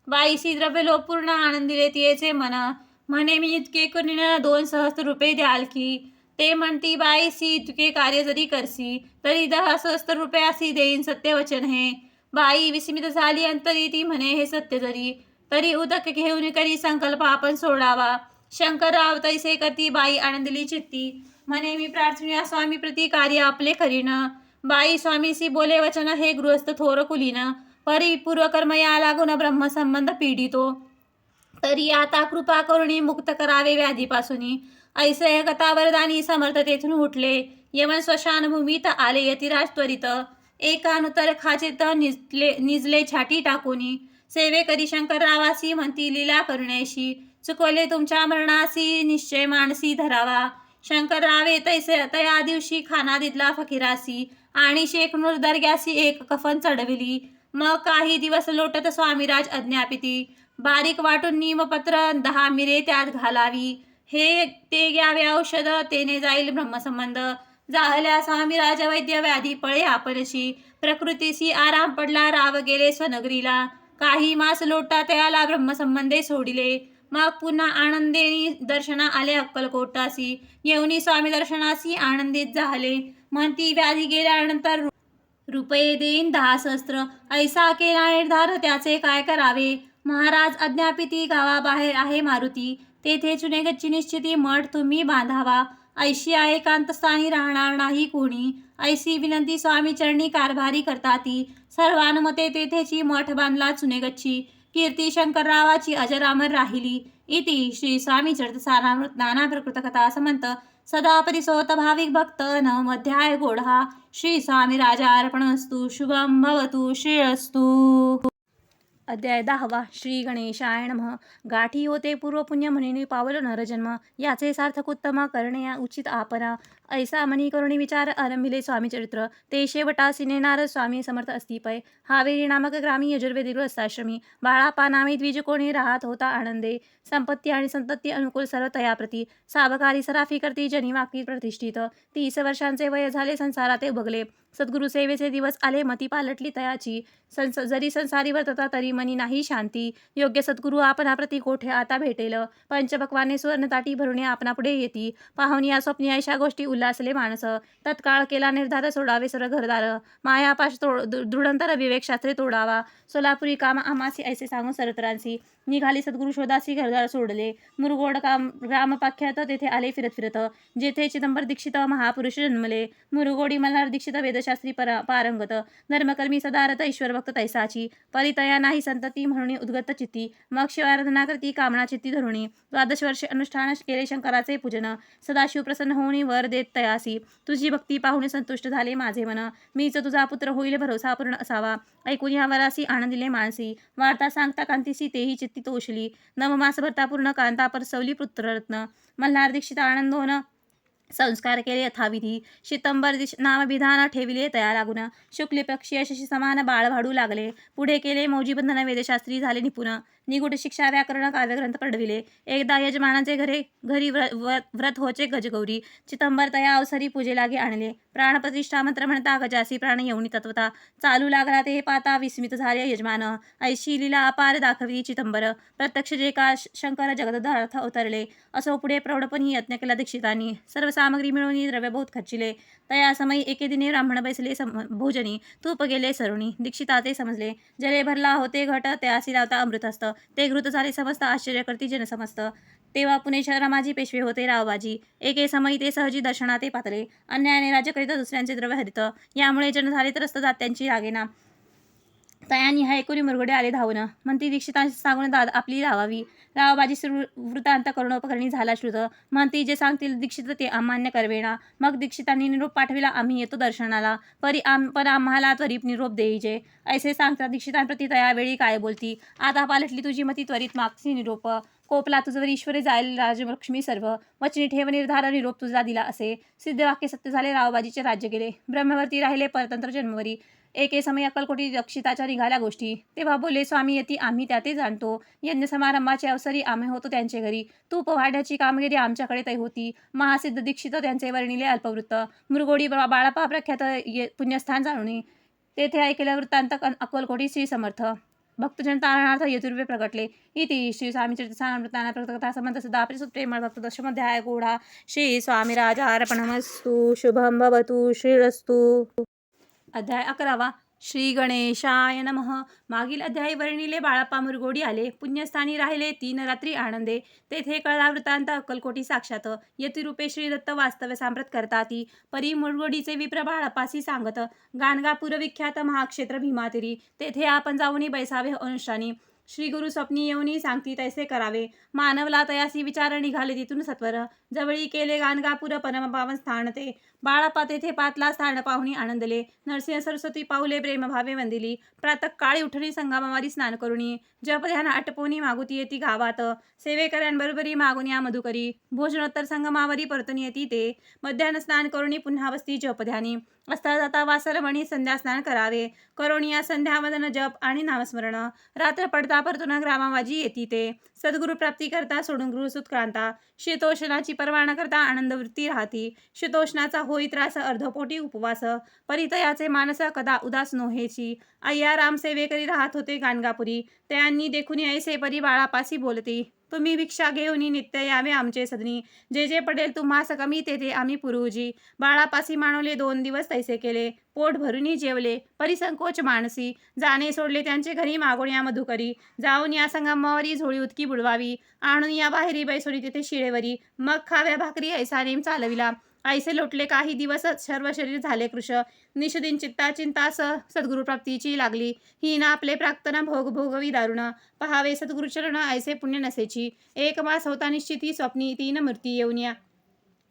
A: बाईसी द्रव्य लोक पूर्ण आनंदिले तियेचे मन, म्हणे मी इतके करीन 2 सहस्त्र रुपये द्याल की. ते म्हणती बाईसी इतके कार्य जरी करसी, तरी 10 सहस्त्र रुपयासी देईन सत्यवचन हे. बाई विस्मित झाली अंतरी, ती म्हणे हे सत्य जरी, तरी उदक घेऊन करी संकल्प आपण सोडावा. शंकरराव तैसे करती बाई आनंदली चित्ती, म्हणे मी प्रार्थना स्वामी प्रति कार्य आपले करीन. बाई स्वामीसी बोले वचन हे गृहस्थ थोर कुलीन, परिपूर्व कर्म या लागून ब्रह्मसंबंध पीडितो. तरी आता कृपा करुणी मुक्त करावे व्याधीपासून. ऐसे कथा वरदानी समर्थ तेथून उठले, यमन स्मशान भूमीत आले यतिराज त्वरित. एकानुतर खाचेत निजले छाटी टाकूनी, सेवे करी शंकररावासी म्हणती लीला करुण्याशी. चुकवले तुमच्या मरणासी निश्चय मानसी धरावा. शंकररावे तैसे तया दिवशी खाना दिदला फकीरासी, आणि शेखनूर दर्ग्यासी एक कफन चढविली. मग काही दिवस लोटत स्वामीराज अज्ञापिती. बारीक वाटून निमपत्र 10 मिरे त्यात घालावी. हे ते घ्यावे औषध तेने जाईल ब्रह्मसंबंध. जाहल्या स्वामी राजवैद्य व्याधी पळे आपणशी. प्रकृतीसी आराम पडला राव गेले स्वनगरीला. काही मास लोटा त्याला ब्रह्मसंबंधे सोडिले. मग पुन्हा आनंदेनी दर्शना आले अक्कलकोटासी. येऊनी स्वामी दर्शनासी आनंदित झाले. म्हणती व्याधी गेल्यानंतर रुपये देईन 10 सहस्त्र. ऐसा केला निर्धार त्याचे काय करावे. महाराज अज्ञापिती गावाबाहेर आहे मारुती. तेथे चुनेगच्ची निश्चिती मठ तुम्ही बांधावा. ऐशी आहे कांतस्थानी राहणार नाही कोणी. ऐसी विनंती स्वामी चरणी कारभारी करताती. सर्वानुमते तेथेची मठ बांधला चुनेगच्ची. कीर्ती शंकररावाची अजरामर राहिली. इति श्री स्वामी चरितसारामृत नाना प्रकृत कथा समंत सदा परिसोत भाविक भक्त नवमध्याय गोढा. श्री स्वामी राजार्पणस्तु. शुभम भवतु. श्रेयस्तु. अध्याय 10 श्री गणेशाय नमः. गाठी होते पूर्व पुण्य म्हणिनी पावलो नरजन्म. याचे सार्थक उत्तम करणे या उचित आपणा. ऐसा मनी करुणी विचार आरंभिले स्वामी चरित्र. ते शेवटासी नेणार स्वामी समर्थ अस्तिपय. हावेरी नामक ग्रामी यजुर्वेदी गृहस्थाश्रमी. बाळापा नामे द्विज कोणी राहत होता आनंदे. संपत्ती आणि संतती अनुकूल सर्व तयाप्रती. सावकारी सराफी करती जनी वाकी प्रतिष्ठित. 30 वर्षांचे वय झाले संसारात ते उभगले. सद्गुरु सेवेचे दिवस आले मती पालटली तयाची. जरी संसारी वर्तता तरी मनी नाही शांती. योग्य सद्गुरु आपणाप्रती कोठे आता भेटेल. पंचभक्वाने सुवर्णताटी भरुणे आपणापुढे येती. पाहुणी या स्वप्नी ऐशा गोष्टी उल्हासले मानस. तत्काळ केला निर्धार सोडावे सर्व घरदार. मायापाश दृढंतर विवेक शास्त्रे तोडावा. सोलापुरी काम आमासी ऐसे सांगून सरतरांसी. निघाली सद्गुरु शोधासी घरदार सोडले. मुरगोड ग्रामपाख्यात तेथे आले फिरत फिरत. जेथे चिदंबर दीक्षित महापुरुष जन्मले. मुरगोडी मल्हार दीक्षित वेदशास्त्री पारंगत. धर्मकर्मी सदारथ ईश्वर भक्त तैसाची. परितया नाही संतती म्हणून उद्गत चित्ती. मग शिवाराधना करती कामना चित्ती धरुणी. 12 वर्षे अनुष्ठान केले शंकराचे पूजन. सदाशिव प्रसन्न होऊन वर देत तयासी. तुझी भक्ती पाहून संतुष्ट झाले माझे मन. मीच तुझा पुत्र होईल भरोसा पूर्ण असावा. ऐकून या वरासी आनंदिले मानसी. वार्ता सांगता कांतीसी तेही चित्ती तोषली. नवमास भरता पूर्ण कांता परसवली पुत्ररत्न. मल्हार दीक्षित आनंदोन संस्कार केले यथाविधी. शितंबर नामविधान ठेविले तया लागून. शुक्ल पक्षी शशी समान बाळ वाढू लागले. पुढे केले मौजी बंधन वेदशास्त्री झाले निपुण. निगूढ शिक्षा व्याकरण काव्यग्रंथ पडविले. एकदा यजमानाचे घरी व्रत होचे गजगौरी. चितंबर तया अवसरी पूजे लागे आणले. प्राणप्रतिष्ठा मंत्र म्हणता गजासी प्राण येऊनी तत्वता. चालू लागला ते पाता विस्मित झाले यजमान. ऐशी लीला अपार दाखविली चितंबर. प्रत्यक्ष जे का शंकर जगदधार्थ अवतरले. असो पुढे प्रौढपणी यत्न केला दीक्षितांनी. सर्व सामग्री मिळवून द्रव्य बहुत खर्चिले. तया समयी एके दिने ब्राह्मण बैसले भोजनी. तूप गेले सरुणी. दीक्षिताचे समजले. जले भरला होते घट त्यासी लावता अमृत असत. ते घृत झाले समस्त आश्चर्य करती जन समस्त. तेव्हा पुणे शहरामाजी पेशवे होते रावबाजी. एके समयी ते सहजी दर्शनात ते पातले. अन्यायाने राज्य करीत दुसऱ्यांचे द्रव्य हरित. यामुळे जन झाले त्रस्त जात्यांची लागेना. तयानी हा ऐकून मुरगडे आले धावून. म्हणती दीक्षितांशी सांगून आपली लावावी. रावबाजी वृत्तांत करुणोपकरणी झाला श्रुत. म्हणती जे सांगतील दीक्षित ते अमान्य करवेना. मग दीक्षितांनी निरोप पाठविला आम्ही येतो दर्शनाला. पण आम्हाला त्वरित निरोप देईजे. ऐसे सांगता दीक्षितांप्रती तयावेळी काय बोलती. आता पालटली तुझी मती त्वरित मागची निरोप. कोपला तुझवर ईश्वरे जाईल राजलक्ष्मी सर्व. वचनी ठेव निर्धार निरोप तुझा दिला असे. सिद्धवाक्य सत्य झाले रावबाजीचे राज्य गेले. ब्रह्मवर्ती राहिले परतंत्र जन्मवरी. एके समय अक्कलकोटी दीक्षिताच्या निघाल्या गोष्टी. तेव्हा बोलले स्वामी येती आम्ही त्याते जाणतो. यज्ञ समारंभाचे अवसरी आम्ही होतो त्यांचे घरी. तूप वाढण्याची कामगिरी आमच्याकडे तै होती. महासिद्ध दीक्षित त्यांचे वर्णिले अल्पवृत्त. मुरगोडी बाळापा प्रख्यात पुण्यस्थान जाणुनी. तेथे ऐकले वृत्तांत अक्कलकोटी श्री समर्थ भक्तजन तारणार्थ यजुर्वेद प्रगटले. इति श्री स्वामी चरितसारामृताना प्रकथा संबंध सदा परिसुत प्रेमळ भक्त दशमध्याय गोढा. श्री स्वामी राजार्पणमस्तु. शुभम भवतु. श्रीरस्तु. अध्याय 11 श्री गणेशाय नमः. मागील अध्यायी वर्णिले बाळाप्पा मुरगोडी आले. पुण्यस्थानी राहिले 3 रात्री आनंदे. तेथे कळला वृत्तांत अक्कलकोटी साक्षात. यतिरूपे श्रीदत्त वास्तव्य सांप्रत करताती. परी मुरगोडीचे विप्र बाळाप्पासी सांगत. गाणगापूर विख्यात महाक्षेत्र भीमातिरी. तेथे आपण जाऊनी बैसावे अनुष्ठानी. श्री गुरु स्वप्नी येऊनी सांगती तैसे करावे. मानवला तयासी विचार निघाले तिथून सत्वर. जवळी केले गाणगापूर परमपावन स्थान ते. बाळाप्पा तेथे पातला स्थान पाहुणी आनंदले. नरसिंह सरस्वती पाऊले प्रेमभावे वंदिली. प्रातःकाळी उठणी संगमावारी स्नान करुणी. जपध्यान आटपोनी मागुती येती गावात. सेवेकऱ्यांबरोबरी मागून या मधुकरी. भोजनोत्तर संगमावरी परतून येती ते. मध्यान स्नान करुणी पुन्हा वस्ती जपध्यानी. असता जाता वासरवणी संध्या स्नान करावे. करुणी या संध्यावदन जप आणि नामस्मरण. रात्र पडता परता परतुना ग्रामावाजी येती ते. सद्गुरु प्राप्ती करता सोडून गृहसूत क्रांता. शीतोष्णाची पर्वा न करता आनंदवृत्ती राहती. शीतोष्णाचा होई त्रास अर्धपोटी उपवास. परितयाचे मानस कदा उदास नोहेची. अय्या राम सेवे करी राहत होते गाणगापुरी. त्यांनी देखुनी ऐसे परी बाळापासी बोलती. तुम्ही भिक्षा घेऊनी नित्य यावे आमचे सदनी. जे जे पडेल तुम्हास कमी तेथे आम्ही पुरवजी. बाळापासी मानवले 2 दिवस तैसे केले. पोट भरूनी जेवले परिसंकोच मानसी. जाणे सोडले त्यांचे घरी मागून या मधुकरी. जाऊन या संगमावरी झोळी उदकी बुडवावी. आणून या बाहेरी बैसोडी तेथे शिळेवरी. मग खाव्या भाकरी ऐसा नेम चालविला. ऐसे लोटले काही दिवस सर्व शरीर झाले कृश. निषदीन चित्ता चिंतास सद्गुरु प्राप्तीची लागली. ही ना आपले प्राक्तन भोग भोगवी दारुण. पहावे सद्गुरुचरण ऐसे पुण्य नसेची. 1 मास होता निश्चिती स्वप्नी 3 मूर्ती येऊन या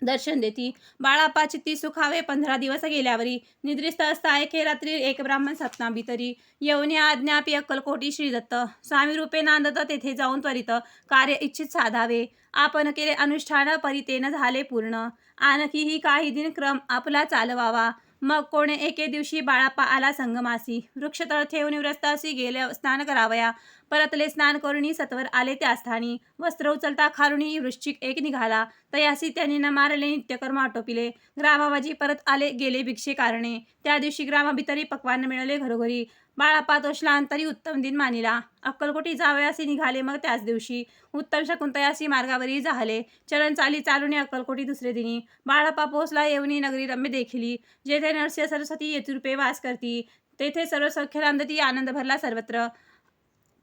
A: दर्शन देती. बाळाप्पा चित्ती सुखावे 15 दिवस गेल्यावरी. निद्रिस्त असता एके रात्री एक ब्राह्मण सपना बितरी. येऊन या अज्ञापी अक्कलकोटी श्रीदत्त. स्वामी रूपे नांदत तेथे जाऊन त्वरित. कार्य इच्छित साधावे. आपण केले अनुष्ठान परितेन झाले पूर्ण. आणखीही काही दिन क्रम आपला चालवावा. मग कोणे एके दिवशी बाळाप्पा आला संगमासी. वृक्षतळ ठेवून व्रतासी गेले स्नान करावया. परतले स्नान करुणी सत्वर आले त्या स्थानी. वस्त्र उचलता खारुणी वृश्चिक एक निघाला. तयासी त्यांनी न मारले नित्यकर्म आटोपिले. ग्रामवाजी परत आले गेले भिक्षे कारणे. त्या दिवशी ग्रामाभितरी पक्वान मिळाले घरोघरी. बाळाप्पा तोषला अंतरी उत्तम दिन मानिला. अक्कलकोटी जावयासी निघाले मग त्याच दिवशी. उत्तम शकुंतयासी मार्गावरी झाले. चरण चाली चालुनी अक्कलकोटी दुसरे दिनी. बाळाप्पा पोहोचला येऊनी नगरी रम्य देखिली. जेथे नरसिंह सरस्वती येतिरूपे वास करती. तेथे सर्व सौख्य नांदती आनंद भरला सर्वत्र.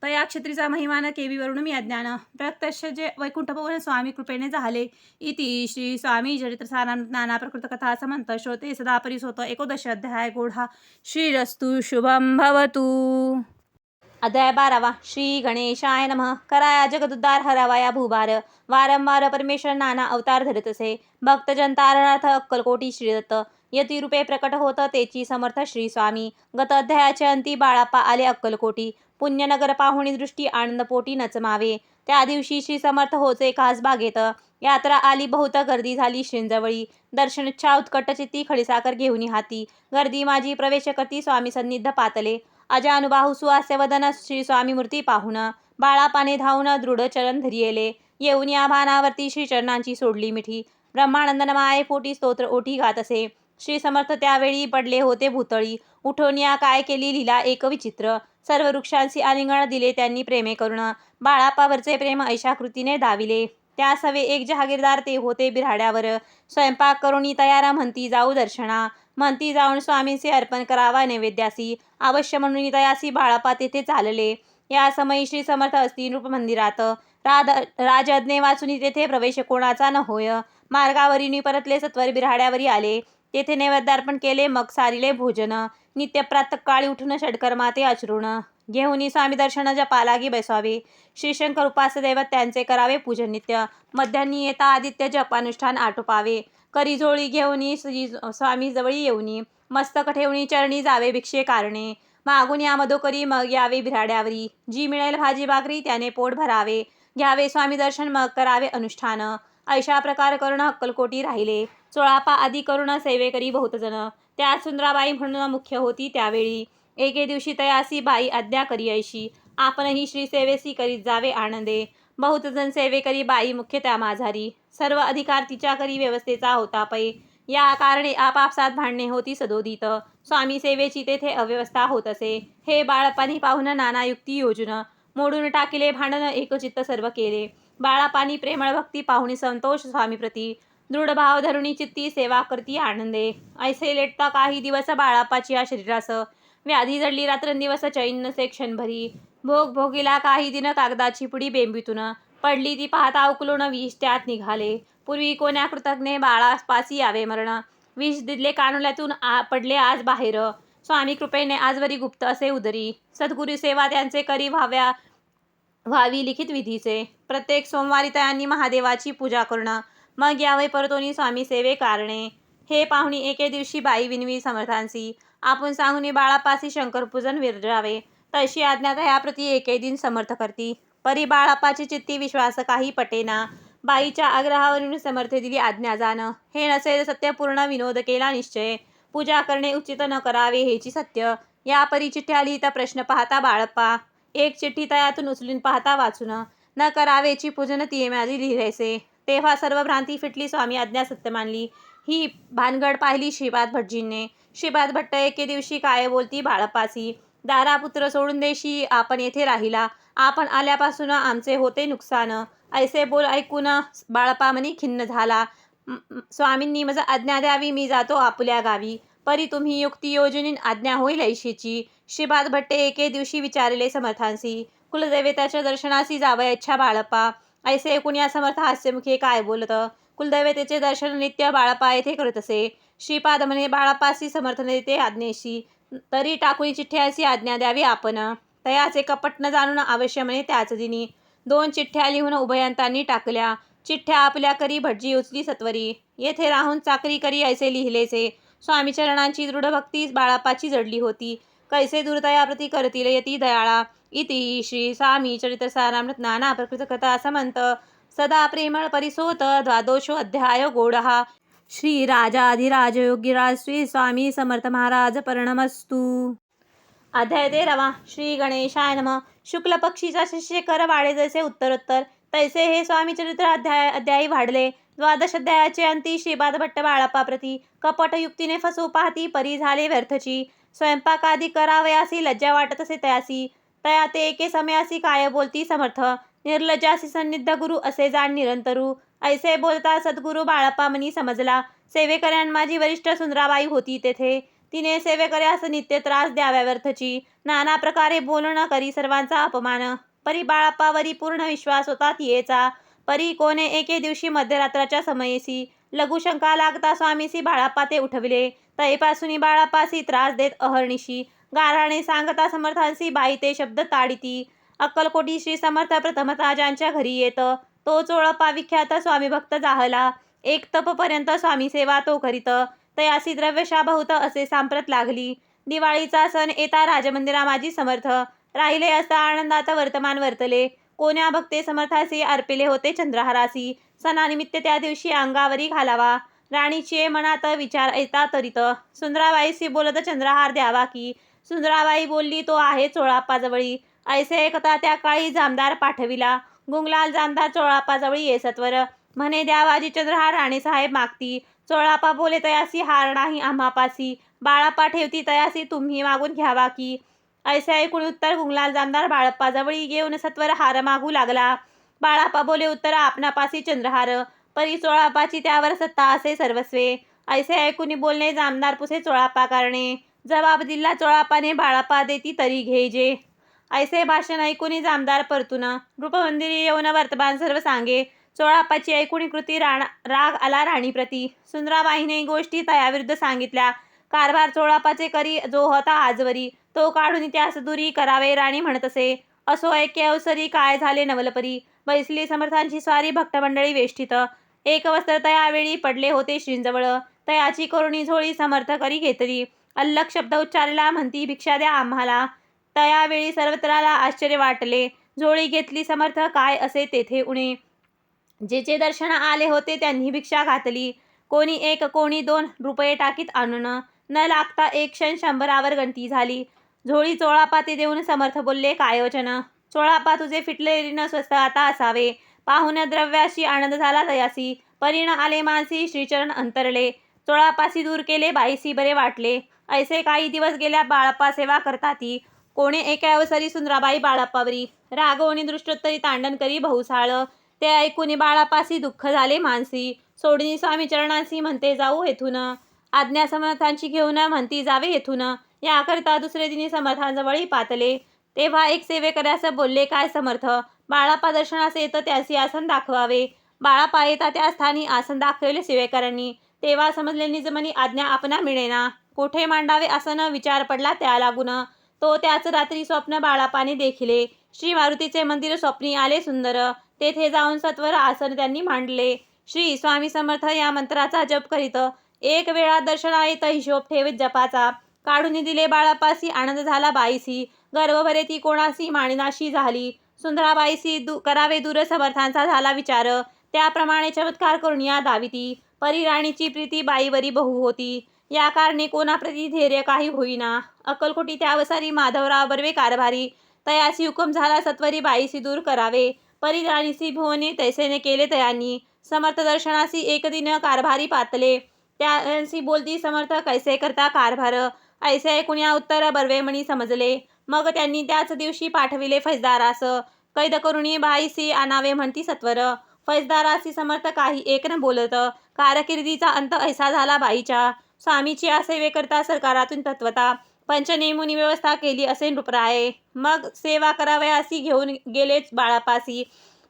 A: तया क्षेत्रीचा महिमान केवीवरून मी अज्ञान. प्रत्यक्ष जे वैकुंठभवन स्वामी कृपेने झाले. इति श्री स्वामी चरित्रसारामृत नाना प्रकृत कथा समंत श्रोते सदा परिसोत 11 अध्याय गोढा. श्रीरस्तु शुभम भवतु. अध्याय 12. श्री गणेशाय नमः. कराया जगदुद्धार हरावाया भूभार. वारंवार परमेश्वर नाना अवतार धरत असे. भक्तजन तारणार्थ अक्कलकोटी श्रीदत्त. यतिरूपे प्रकट होत तेची समर्थ श्री स्वामी. गत अध्यायाचे अंती बाळाप्पा आले अक्कलकोटी. पुण्यनगर पाहुणी दृष्टी आनंदपोटी नचमावे. त्या दिवशी श्री समर्थ होचे खास बागेत. यात्रा आली बहुत गर्दी झाली श्रींजवळी. दर्शनच्छा उत्कट चित्ती खडीसाखर घेऊनी हाती. गर्दी माझी प्रवेश करती स्वामी सन्निध पातले. अजानुबाहू सुहास्य वदन श्री स्वामी मूर्ती पाहुन. बाळापाने धावून दृढ चरण धरियेले. येऊन या भानावरती श्री चरणांची सोडली मिठी. ब्रह्मानंदन माये पोटी स्तोत्र ओठी गात असे. श्री समर्थ त्यावेळी पडले होते भूतळी. उठून या काय केली लीला एक विचित्र. सर्व वृक्षांशी आलिंगन दिले त्यांनी प्रेमे करुण. बाळाप्पावरचे प्रेम ऐशा कृतीने दाविले. त्या सवे एक जहागीरदार ते होते बिऱ्हाड्यावर. स्वयंपाक करुणी तयार म्हणती जाऊ दर्शना. म्हणती जाऊन स्वामींचे अर्पण करावा नैवेद्यासी. अवश्य म्हणून तयासी बाळाप्पा तेथे चालले. या समयी श्री समर्थ असती नृप मंदिरात. राजज्ञे वाचुनी तेथे प्रवेश कोणाचा न होय. मार्गावरीनी परतले सत्वर बिऱ्हाड्यावरी आले. तेथे नैवेद्यार्पण केले मग सारिले भोजन. नित्य प्रातःकाळी उठून षडकर्माते आचरून. घेऊनी स्वामी दर्शन जपा लागी बैसावे. श्रीशंकर उपास्य दैवत त्यांचे करावे पूजन नित्य. मध्यान्नी येता आदित्य जपानुष्ठान आटोपावे. करी झोळी घेऊनी श्री स्वामी जवळी येऊनी. मस्तक ठेवणी चरणी जावे भिक्षे कारणे. मागून या मधोकरी मग यावे बिऱ्हाड्यावरी. जी मिळेल भाजी भाकरी त्याने पोट भरावे. घ्यावे स्वामी दर्शन मग करावे अनुष्ठान. ऐशा प्रकार करून अक्कलकोटी राहिले. चोळापा आदी करून सेवेकरी बहुत जण. त्यात सुंदराबाई म्हणून मुख्य होती त्यावेळी. एके दिवशी तयासी बाई आज्ञा करी ऐशी. आपणही श्री सेवेसी करीत जावे आनंदे. बहुत जण सेवेकरी बाई मुख्य त्या माझारी. सर्व अधिकार तिच्या करी व्यवस्थेचा होता पै. या कारणे आपापसात भांडणे होती सदोदित. स्वामी सेवेची तेथे अव्यवस्था होत असे. हे बाळाप्पानी पाहून नाना युक्ती योजून. मोडून टाकिले भांडण एकचित्त सर्व केले. बाळाप्पानी प्रेमळ भक्ती पाहुणी संतोष स्वामीप्रती. दृढ भाव धरुणी चित्ती सेवा करती आनंदे. ऐसे लेटता काही दिवस बाळाप्पाची या शरीरास. व्याधी जडली रात्रंदिवस चैन नसे क्षणभरी. भोग भोगीला काही दिन कागदाची पुडी बेंबीतून. पडली ती पाहता उकलून विष त्यात निघाले. पूर्वी कोण्या कृतज्ञे बाळापासी यावे मरण. विष दिले कानुल्यातून पडले आज बाहेर. स्वामी कृपेने आजवरी गुप्त असे उदरी. सद्गुरू सेवा त्यांचे करी व्हावी लिखित विधीचे. प्रत्येक सोमवारी त्यांनी महादेवाची पूजा करणं. मग यावे परतोनी स्वामी सेवे कारणे. हे पाहुणी एके दिवशी बाई विनवी समर्थांसी. आपण सांगूनी बाळापासी शंकरपूजन विरजावे. तशी आज्ञा त्याप्रती एके दिन समर्थ करती. परी बाळाप्पाची चित्ती विश्वास काही पटेना. बाईच्या आग्रहावरून समर्थ दिली आज्ञा जाण. हे नसेल सत्यपूर्ण विनोद केला निश्चय. पूजा करणे उचित न करावे हेची सत्य. या परी चिठ्ठ्या लिहिता प्रश्न पाहता बाळप्पा. एक चिठ्ठी तयातून उचलून पाहता वाचून, न करावेची पूजन ती माझी लिहिलेसे. तेव्हा सर्व भ्रांती फिटली, स्वामी आज्ञा सत्य मानली. ही भानगड पाहिली श्रीपाद भटजींनी. श्रीपाद भट्ट एके दिवशी काय बोलती बाळप्पासी. दारा पुत्र सोडून देशी आपण येथे राहिला. आपण आल्यापासून आमचे होते नुकसान. ऐसे बोल ऐकून बाळप्पा मनी खिन्न झाला. स्वामींनी मज आज्ञा द्यावी, मी जातो आपल्या गावी. परी तुम्ही युक्ती योजनीन आज्ञा होईल ऐशीची. श्रीपाद भट्टे एके दिवशी विचारले समर्थांसी. कुलदैवताच्या दर्शनासी जावया इच्छा बाळप्पा. ऐसे ऐकून या समर्थ हास्यमुखे काय बोलत. कुलदैवतेचे दर्शन नित्य बाळप्पा येथे करत असे. श्रीपाद म्हणे, बाळप्पासी समर्थन देते आज्ञेशी. तरी टाकून चिठ्ठ्यासी आज्ञा द्यावी आपण. तयाचे कपट न जाणून अवश्य म्हणे त्याच दिनी. 2 चिठ्ठ्या लिहून उभयंतांनी टाकल्या. चिठ्ठ्या आपल्या करी भटजी उचली सत्वरी. येथे राहून चाकरी करी ऐसे लिहिलेचे. स्वामी चरणांची दृढ भक्ती बाळप्पाची जडली होती. कैसे दुर्दयाप्रती करतील यती दयाळा. इति श्री स्वामी चरित्र सारामृत नाना प्रकृत कथा समंत सदा प्रेमळ परिसोत 12 अध्याय गोडहा. श्री राजाधिराज योगीराज श्री स्वामी समर्थ महाराज प्रणमस्तु. अध्याय 13. श्री गणेशाय नमः. शुक्ल पक्षीचा शिष्यकर वाढे जैसे उत्तरोत्तर तैसे हे स्वामी चरित्र अध्यायी वाढले. 12 अध्यायाचे अंती श्रीपाद भट्ट बाळप्पाप्रती कपट युक्तीने फसवू पाहती परी झाले व्यर्थची. स्वयंपाकादी करावयासी लज्जा वाटत असे तयासी. तया ते एके समयासी काय बोलती समर्थ. निर्लज्जासी सन्निध गुरु असे जाण निरंतरू. ऐसे बोलता सद्गुरु बाळप्पा मनी समजला. सेवेकऱ्यां माझी वरिष्ठ सुंदराबाई होती तेथे. तिने सेवेकऱ्यास नित्य त्रास द्याव्या व्यर्थची. नाना प्रकारे बोलणं करी सर्वांचा अपमान. परी बाळप्पावरी पूर्ण विश्वास होता तियेचा. परी कोणे एके दिवशी मध्यरात्राच्या समयेसी लघुशंका लागता स्वामीसी बाळप्पा ते उठविले. तैपासून बाळप्पासी त्रास देत अहर्निशी गाराणे सांगता समर्थांसी बाई ते शब्द ताडिती. अक्कलकोटी श्री समर्थ प्रथमतः ज्यांच्या घरी येत तो चोळप्पा विख्यात स्वामी भक्त जाहला. एक तपपर्यंत स्वामी सेवा तो करीत. तयासी द्रव्यशा बहुत असे सांप्रत लागली. दिवाळीचा सण येता राजमंदिरा माझी समर्थ राहिले असता आनंदात वर्तमान वर्तले. कोण्या भक्ते समर्थासी अर्पिले होते चंद्रहारासी. सणानिमित्त त्या दिवशी अंगावरी घालावा. राणीचे मनात विचार येता तरीत सुंदराबाईशी बोलत चंद्रहार द्यावा की. सुंदराबाई बोलली, तो आहे चोळाप्पाजवळी. ऐसे ऐकता त्या काळी जामदार पाठविला. गुंगलाल जामदार चोळाप्पाजवळी ये सत्वर. म्हणे द्यावाजी चंद्रहार राणीसाहेब मागती. चोळाप्पा बोले, तयासी हार नाही आम्हापासी. बाळप्पा ठेवती तयासी तुम्ही मागून घ्यावा की. ऐसे ऐकून उत्तर गुंगलाल जामदार बाळप्पाजवळी येऊन सत्वर हार मागू लागला. बाळप्पा बोले, उत्तर आपणापासी चंद्रहार. परी चोळाप्पाची त्यावर सत्ता असे सर्वस्वे. ऐसे ऐकून बोलणे जामदार पुसे चोळाप्पा करणे. जबाब दिला चोळाप्पाने, बाळप्पा देती तरी घेजे. ऐसे भाषण ऐकून जामदार परतून रूपमंदिरी येऊन वर्तमान सर्व सांगे. चोळाप्पाची ऐकून कृती राग आला राणीप्रती. सुंदराबाईने गोष्टी तयाविरुद्ध सांगितल्या. कारभार चोळाप्पाचे करी जो होता आजवरी तो काढून त्यास दुरी करावे राणी म्हणत असे. असो ऐके अवसरी काय झाले नवलपरी. बैसली समर्थांची स्वारी भक्तमंडळी वेष्टित. एक वस्त्र तयावेळी पडले होते श्रींजवळ. तयाची करुणी झोळी समर्थ करी घेतली. अल्लख शब्द उच्चारला, म्हणती भिक्षा द्या आम्हाला. तयावेळी सर्वत्राला आश्चर्य वाटले. झोळी घेतली समर्थ, काय असे तेथे उणे. जेचे दर्शन आले होते त्यांनी भिक्षा घातली. कोणी 1 कोणी 2 रुपये टाकीत आणून न लागता एक क्षण 100 गणती झाली. झोळी चोळाप्पा ते देऊन समर्थ बोलले, काय वचन. चोळाप्पा तुझे फिटले ऋण स्वस्त आता असावे. पाहून द्रव्याशी आनंद झाला तयासी. परिण आले मानसी श्रीचरण अंतरले. चोळाप्पासी दूर केले बाईसी बरे वाटले. ऐसे काही दिवस गेल्या बाळप्पा सेवा करता ती. कोणे एका अवसरी सुंदराबाई बाळप्पावरी रागवणी दृष्टोत्तरी तांडण करी बहुसाळ. ते ऐकून बाळप्पासी दुःख झाले मानसी. सोडणी स्वामी चरणांसी म्हणते जाऊ येथून. आज्ञा समर्थांची घेऊन म्हणती जावे येथून. याकरिता दुसरे दिनी समर्थांजवळी पातले. तेव्हा एक सेवेकऱ्यास बोलले, काय समर्थ, बाळप्पा दर्शनास येतं त्यासी आसन दाखवावे. बाळप्पा येता त्या स्थानी आसन दाखवले सेवेकरांनी. तेव्हा समजले निजमनी आज्ञा आपणा मिळेना. कोठे मांडावे आसन विचार पडला त्या लागून. तो त्याच रात्री स्वप्न बाळप्पाने देखिले. श्री मारुतीचे मंदिर स्वप्नी आले सुंदर. तेथे जाऊन सत्वर आसन त्यांनी मांडले. श्री स्वामी समर्थ या मंत्राचा जप करीत एक वेळा दर्शना येत हिशोब ठेवीत जपाचा. काढून दिले बाळप्पासी, आनंद झाला बाईसी. गर्वभरे ती कोणासी मानिनाशी झाली. सुंदराबाईसी करावे दूर समर्थांचा झाला विचार. त्याप्रमाणे चमत्कार करून या दाविती. परी राणीची प्रीती बाईवरी बहु होती. या कारणे कोणाप्रती धैर्य काही होईना. अक्कलकोटी त्यावसारी माधवराव बर्वे कारभारी तयासी हुकुम झाला सत्वरी बाईसी दूर करावे. परिराणीसी भुवने तैसेने केले तयांनी. समर्थ दर्शनासी एक दिन कारभारी पातले. त्यांसी बोलती समर्थ कैसे करता कारभार. ऐसे ऐकून या उत्तर बर्वे म्हणी समजले. मग त्यांनी त्याच दिवशी पाठविले फैजदारास. कैद करुणी बाईसी आणावे म्हणती सत्वर. फैजदारासी समर्थ काही एक न बोलत. कारकिर्दीचा अंत ऐसा झाला बाईच्या. स्वामीची सेवेकरता सरकारातून तत्वता पंचनेमुनी व्यवस्था केली असे नृपराये. मग सेवा करावयासी घेऊन गेलेच बाळापासी.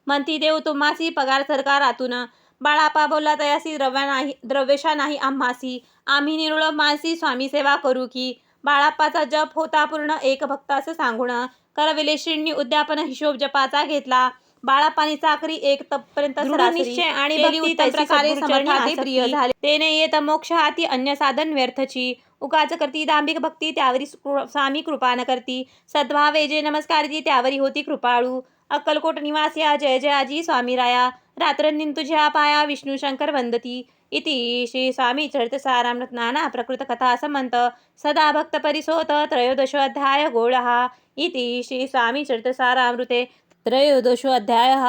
A: म्हणती देऊ तुम्हासी पगार सरकारातून. बाळापा बोलला तयासी द्रव्यशा नाही आम्हासी. आम्ही निरुळम मानसी स्वामी सेवा करू की. बाळाप्पाचा जप होता पूर्ण एक भक्तास सांगून. करविले श्रींनी उद्यापन हिशोब जपाचा घेतला. बाळाप्पानी चाकरी एक तपपर्यंत निश्चय आणि भक्ती प्रकारे समर्थाते प्रिय झाले. तेने येत मोक्ष हाती अन्य साधन व्यर्थची. उगाच करती दांभिक भक्ती त्यावरी स्वामी कृपा न करती. सद्भावे जे नमस्कारती त्यावरी होती कृपाळू. अक्कलकोट निवासिया जय जयाजी स्वामी राया. रात्रंदिन तुझ्या पाया विष्णू शंकर वंदती. इति श्री स्वामी चरित सारामृत नाना प्रकृत कथा समंत सदा भक्त परिसोत त्रयोदशोऽध्याय गोळहा. इति श्री स्वामी चरित सारामृते त्रयोदशोऽध्यायः.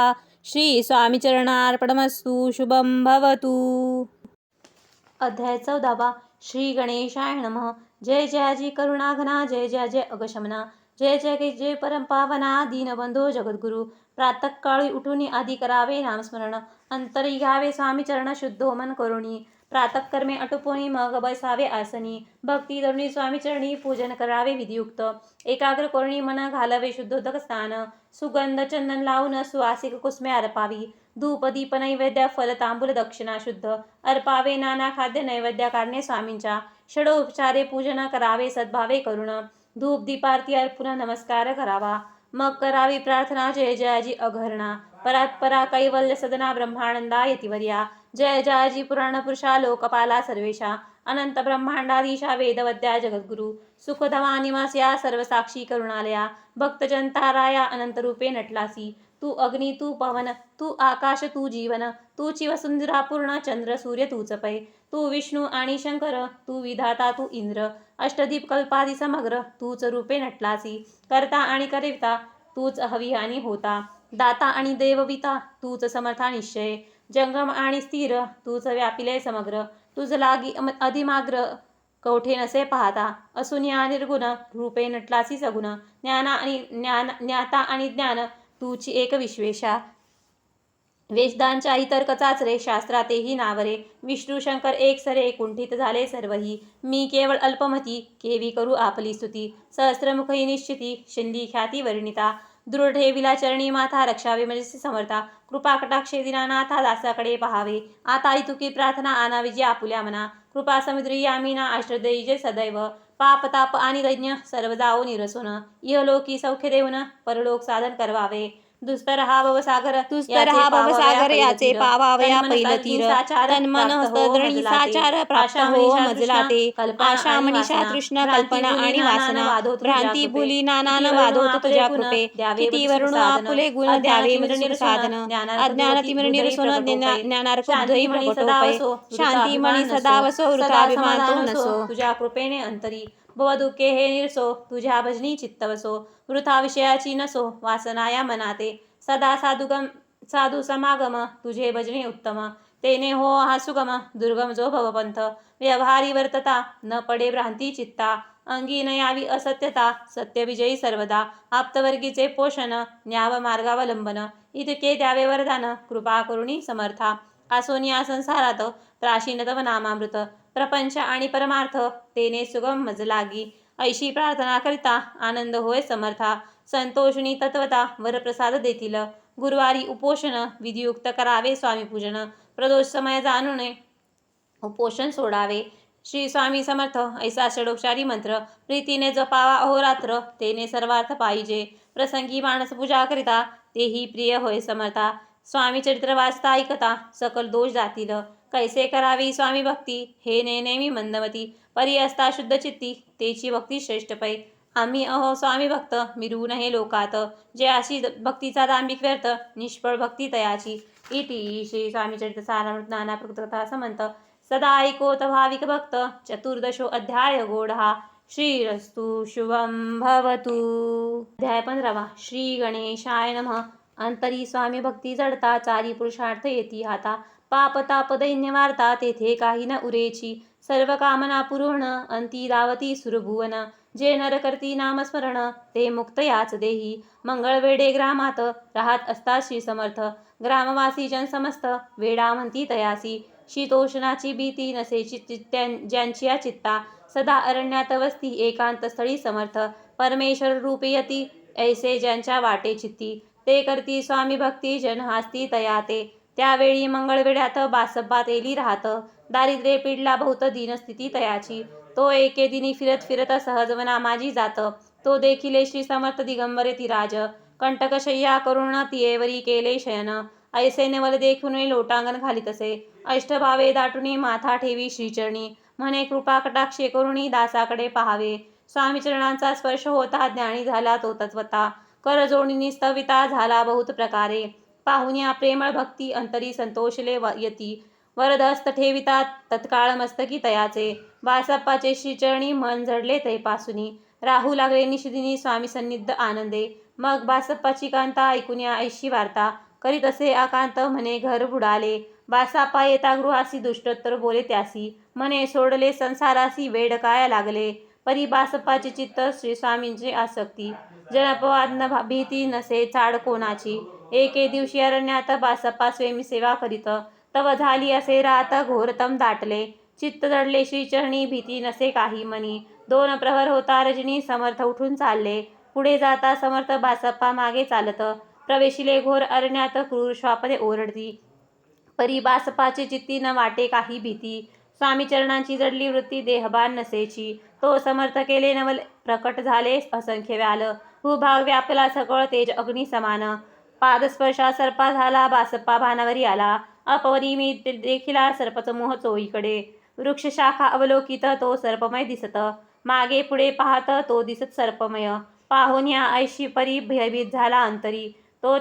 A: श्री स्वामी चरणार्पणमस्तु. शुभं भवतु. अध्याय 14. श्री गणेशाय नमः. जय जयाजी करुणाघना. जय जय जय अगशमना. जय जय जय परमपावना. दीनबंधो जगद्गुरु. प्रातःकाळी उठून आधी करावे नामस्मरण. अंतरी घ्यावे स्वामी चरण शुद्धो मन करुणी. प्रातःकर्मे आटोपून मग बसावे आसनी. भक्ती धरुणी स्वामी चरणी पूजन करावे विधियुक्त. एकाग्र करुणी मन घालावे शुद्धोदक स्नान. सुगंध चंदन लावून सुवासिक कुसुमे अर्पावी. धूप दीप नैवेद्य फल तांबूल दक्षिणा शुद्ध अर्पावे. नाना खाद्य नैवेद्य काढणे स्वामींच्या. षडोपचारे पूजन करावे सद्भावे करुण. धूप दीपारती अर्पून नमस्कार करावा. मग करावी प्रार्थना जय जयाजी अघरणा. परात्परा कैवल्य सदना ब्रह्मानंदा यतिवर्या. जय जयाजी पुराण पुरुषा लोकपाला सर्वेशा. अनंत ब्रह्मांडाधीशा वेदवद्या जगद्गुरु. सुखधमा निवास्या सर्वसाक्षी करुणालया. भक्तजनताराया अनंत रूपे नटलासी. तू अग्नी तू पवन तू आकाश तू जीवन. तू चिवसुंदरा पूर्ण चंद्र सूर्य तूच पै. तू विष्णू आणि शंकर तू विधाता तू इंद्र. अष्टदीप कल्पादी समग्र तूच रूपे नटलासी. करता आणि करिता तूच हवी आणि होता. दाता आणि देवविता तूच समर्था निश्चय. जंगम आणि स्थिर तूच व्यापिले समग्र. तुझ लागी अधिमाग्र कवठे नसे पाहता. असून या निर्गुण रूपे नटलासी सगुण. ज्ञाता आणि ज्ञान तूची एक विश्वेशा. वेदांच्या इतर कचाचरे शास्त्रातेही नावरे. विष्णू शंकर एक सरे कुंठित झाले सर्वही. मी केवळ अल्पमती केवी करू आपली स्तुती. सहस्त्रमुखी निश्चिती शिंदी ख्याती वर्णिता. दृढ ठेविला चरणी माथा रक्षावे म्हणजे समर्था. कृपा कटाक्षे दीनानाथा दासाकडे पहावे. आता इतुकी प्रार्थना आणावी जी आपुल्या मना. कृपा समुद्री यामीना आश्रदयी जे सदैव. पाप ताप आणि दैन्य सर्व जाओ निरसोन. इहलोकी सौख्य देऊन परलोक साधन करवावे. दुस्तर हा भवसागर याचे पावावया पैल तीर. तन्मन हस्तधरणी साचार प्राप्त हो मजला ते. आशा मनीषा तृष्णा कल्पना आणि वासना. भ्रांती भुली नानान वादोत तुझ्या कृपे. किती वरुण आपुले गुण द्यावे मृणीर साधन. अज्ञान तिमिर निरसोन ज्ञानार्क उदयी प्रकटोपय. शांती मणी सदा वसो वृथाभिमान तो नसो. तुझ्या कृपेने अंतरी भवदुःखे हे निरसो. तुझ्या भजनी चित्त वसो. वृथा विषयाची नसो वासना या मनाते. सदा साधू समागम तुझे भजने उत्तम. तेने हो हा सुगम दुर्गम जो भवपंथ. व्यवहारी वर्तता न पडे भ्रांती चित्ता. अंगी न यावी असत्यता सत्य विजयी सर्वदा. आप्तवर्गीचे पोषण न्याव मार्गावलंबन. इतके द्यावे वरदान कृपा करुणी समर्था. आसोनी या संसारात प्राचीन तव नामामृत. प्रपंच आणि परमार्थ तेने सुगम मज लागी. ऐशी प्रार्थना करिता आनंद होय समर्था. संतोषणी तत्वता वरप्रसाद देतील. गुरुवारी उपोषण विधियुक्त करावे स्वामी पूजन. प्रदोष समय जाणून उपोषण सोडावे. श्री स्वामी समर्थ ऐसा षडोपचारी मंत्र प्रीतीने जपावा अहोरात्र. तेने सर्वार्थ पाहिजे. प्रसंगी माणस पूजा करिता तेही प्रिय होय समर्था. स्वामी चरित्र वाचता ऐकता सकल दोष जातील. कैसे करावी स्वामी भक्ती हे नेमी मंदमती. परी असता शुद्ध चित्ती तेची भक्ती श्रेष्ठ पै. आम्ही अहो स्वामी भक्त मिरवू नये लोकात. जे अशी भक्तीचा दांभिक व्यर्थ निष्फळ भक्ती तयाची. इति श्री स्वामी चरित्र सारामृत नाना प्रकृत कथा समंत. सदा ऐकोत भाविक भक्त. चतुर्दशो अध्याय गोढहा. श्रीरस्तु शुभं भवतु. अध्याय 15. श्री गणेशाय नमः. अंतरी स्वामी भक्ती जडता, चारी पुरुषार्थ येती हाता. पाप ताप दैन्य वार्ता, तेथे काही न उरेची. सर्व कामना पुरवण, अंती दावती सुरभुवन. जे नर करती नामस्मरण, ते मुक्त याच देही. मंगळवेढे ग्रामात, राहत असता श्री समर्थ. ग्रामवासी जन समस्त, वेडा म्हणती तयासी. शीतोष्णाची भीती नसे ज्यांची या चित्ता. सदा अरण्यात वसती, एकांत स्थळी समर्थ. परमेश्वर रूपे यती, ऐसे ज्यांच्या वाटे चित्ती. ते करती स्वामी भक्ती, जन हास्ती तया ते. त्यावेळी मंगळवेढ्यात बासप्पा तेली राहत. दारिद्र्ये पीडला बहुत, दीनस्थिती तयाची. तो एके दिनी फिरत फिरत सहजवना माझी जात. तो देखिले श्री समर्थ दिगंबर यतिराज. कंटकशय्या करुण तियेवरी केले शयन. ऐसे नवल देखून लोटांगण घालीतसे. अष्टभावे दाटुनी माथा ठेवी श्रीचरणी. म्हणे कृपा कटाक्षे करुणी दासाकडे पाहावे. स्वामी चरणांचा स्पर्श होता, ज्ञानी झाला तो तत्वता. कर जोडणी स्तविता झाला बहुत प्रकारे. पाहुण्या प्रेमळ भक्ती, अंतरी संतोषले यती. वरदहस्त ठेविता तत्काळ मस्तकी तयाचे. बासप्पाचे श्रीचरणी मन जडले तैपासुनी. राहू लागले निशिदिनी स्वामी सन्निध आनंदे. मग बासप्पाची कांता ऐकुन्या ऐशी वार्ता. करीत असे आकांत, म्हणे घर बुडाले. बासप्पा येता गृहासी, दुष्टोत्तर बोले त्यासी. म्हणे सोडले संसारासी, वेड काय लागले. परी बासप्पाचे चित्त, श्री स्वामींची आसक्ती. जनपवाद न भीती, नसे चाड कोणाची. एके दिवशी अरण्यात बासप्पा स्वयंसेवा करीत. तव झाली असे रात, घोरतम दाटले. चित्त जडले श्रीचरणी, भीती नसे काही मनी. 2 प्रहर होता रजनी, समर्थ उठून चालले. पुढे जाता समर्थ, बासप्पा मागे चालत. प्रवेशिले घोर अरण्यात, क्रूर श्वापदे ओरडती. परी बासप्पाचे चित्ती न वाटे काही भीती. स्वामी चरणांची जडली वृत्ती, देहभान नसेची. तो समर्थ केले नवल, प्रकट झाले असंख्य व्याल. भूभाग व्यापला सकळ, तेज अग्नी समान. पादस्पर्शा सर्पा झाला, बासप्पा भानावरी आला. अपरिमी देखिला सर्पच मोह चोहीकडे. वृक्ष शाखा अवलोकित, तो सर्पमय दिसत. मागे पुढे पाहत, तो दिसत सर्पमय. पाहुण्या ऐशी परी भयभीत झाला अंतरी. तो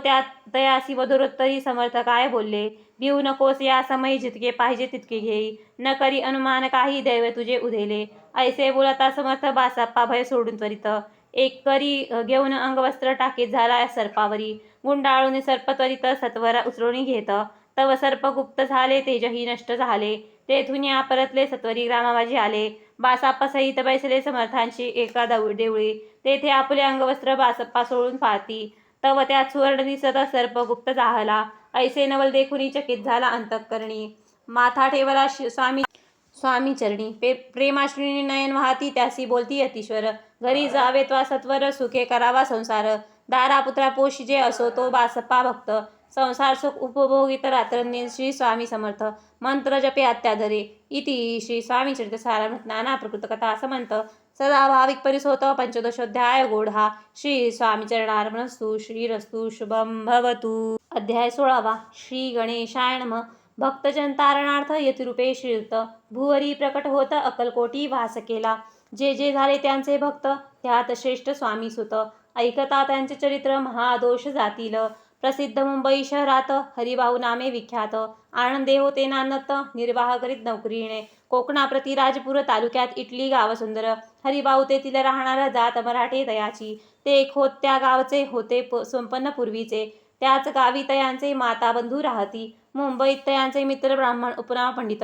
A: तयासी वधुरोत्तरी समर्थ काय बोलले. भिवू नकोस या समयी, जितके पाहिजे तितके घेई. न करी अनुमान काही, दैव तुझे उधेले. ऐसे बोलता समर्थ, बासप्पा भय सोडून त्वरित. एक करी घेऊन अंगवस्त्र टाकीत झाला सर्पावरी. गुंडाळून सर्प त्वरित सत्वर उचलून घेत. तव सर्प गुप्त झाले, तेजही नष्ट झाले. तेथून परतले सत्वरी ग्रामबाजी आले. बासप्पा सहित बैसले समर्थांची एका देवळी. तेथे आपले अंगवस्त्र बासप्पा सोडून पाहती. तव त्यात सुवर्ण दिसत, सर्प गुप्त जाहला. ऐसे नवल देखुनी चकित झाला अंतःकरणी. माथा ठेवला स्वामी चरणी. प्रेमाश्रुनी नयन वाहती, त्यासी बोलती यतीश्वर. घरी जावे त्वा सत्वर, सुखे करावा संसार. दारापुत्रा पोषिजे, असो तो बासप्पा भक्त. संसार सुख उपभोगित रात्रंदिन श्री स्वामी समर्थ. मंत्र जपे अत्याधरे. इति श्री स्वामी चरित्र सारामृत नाना प्रकृत कथा समंत. सदा भाविक परिसोत, पंचदशोध्याय गोढा. श्री स्वामी चरणार्पणस्तु. श्रीरस्तु शुभं भवतु. अध्याय 16. श्री गणेशाय नमः. भक्तजन तारणार्थ यतिरूपे श्रीयुत. भुवरी प्रकट होत, अक्कलकोटी वास केला. जे जे झाले त्यांचे भक्त, त्यात श्रेष्ठ स्वामी सुत. ऐकता त्यांचे चरित्र, महादोष जातील. प्रसिद्ध मुंबई शहरात, हरिभाऊ नामे विख्यात. आनंदे होते नानत, निर्वाह करीत नोकरीने. कोकणाप्रती राजपूर तालुक्यात इटली गाव सुंदर. हरिभाऊ तेथील राहणारा, जात मराठे तयाची. ते एक होत त्या गावचे, होते संपन्न पूर्वीचे. त्याच गावी तयांचे माता बंधू राहती. मुंबईत तयांचे मित्र ब्राह्मण उपनाम पंडित.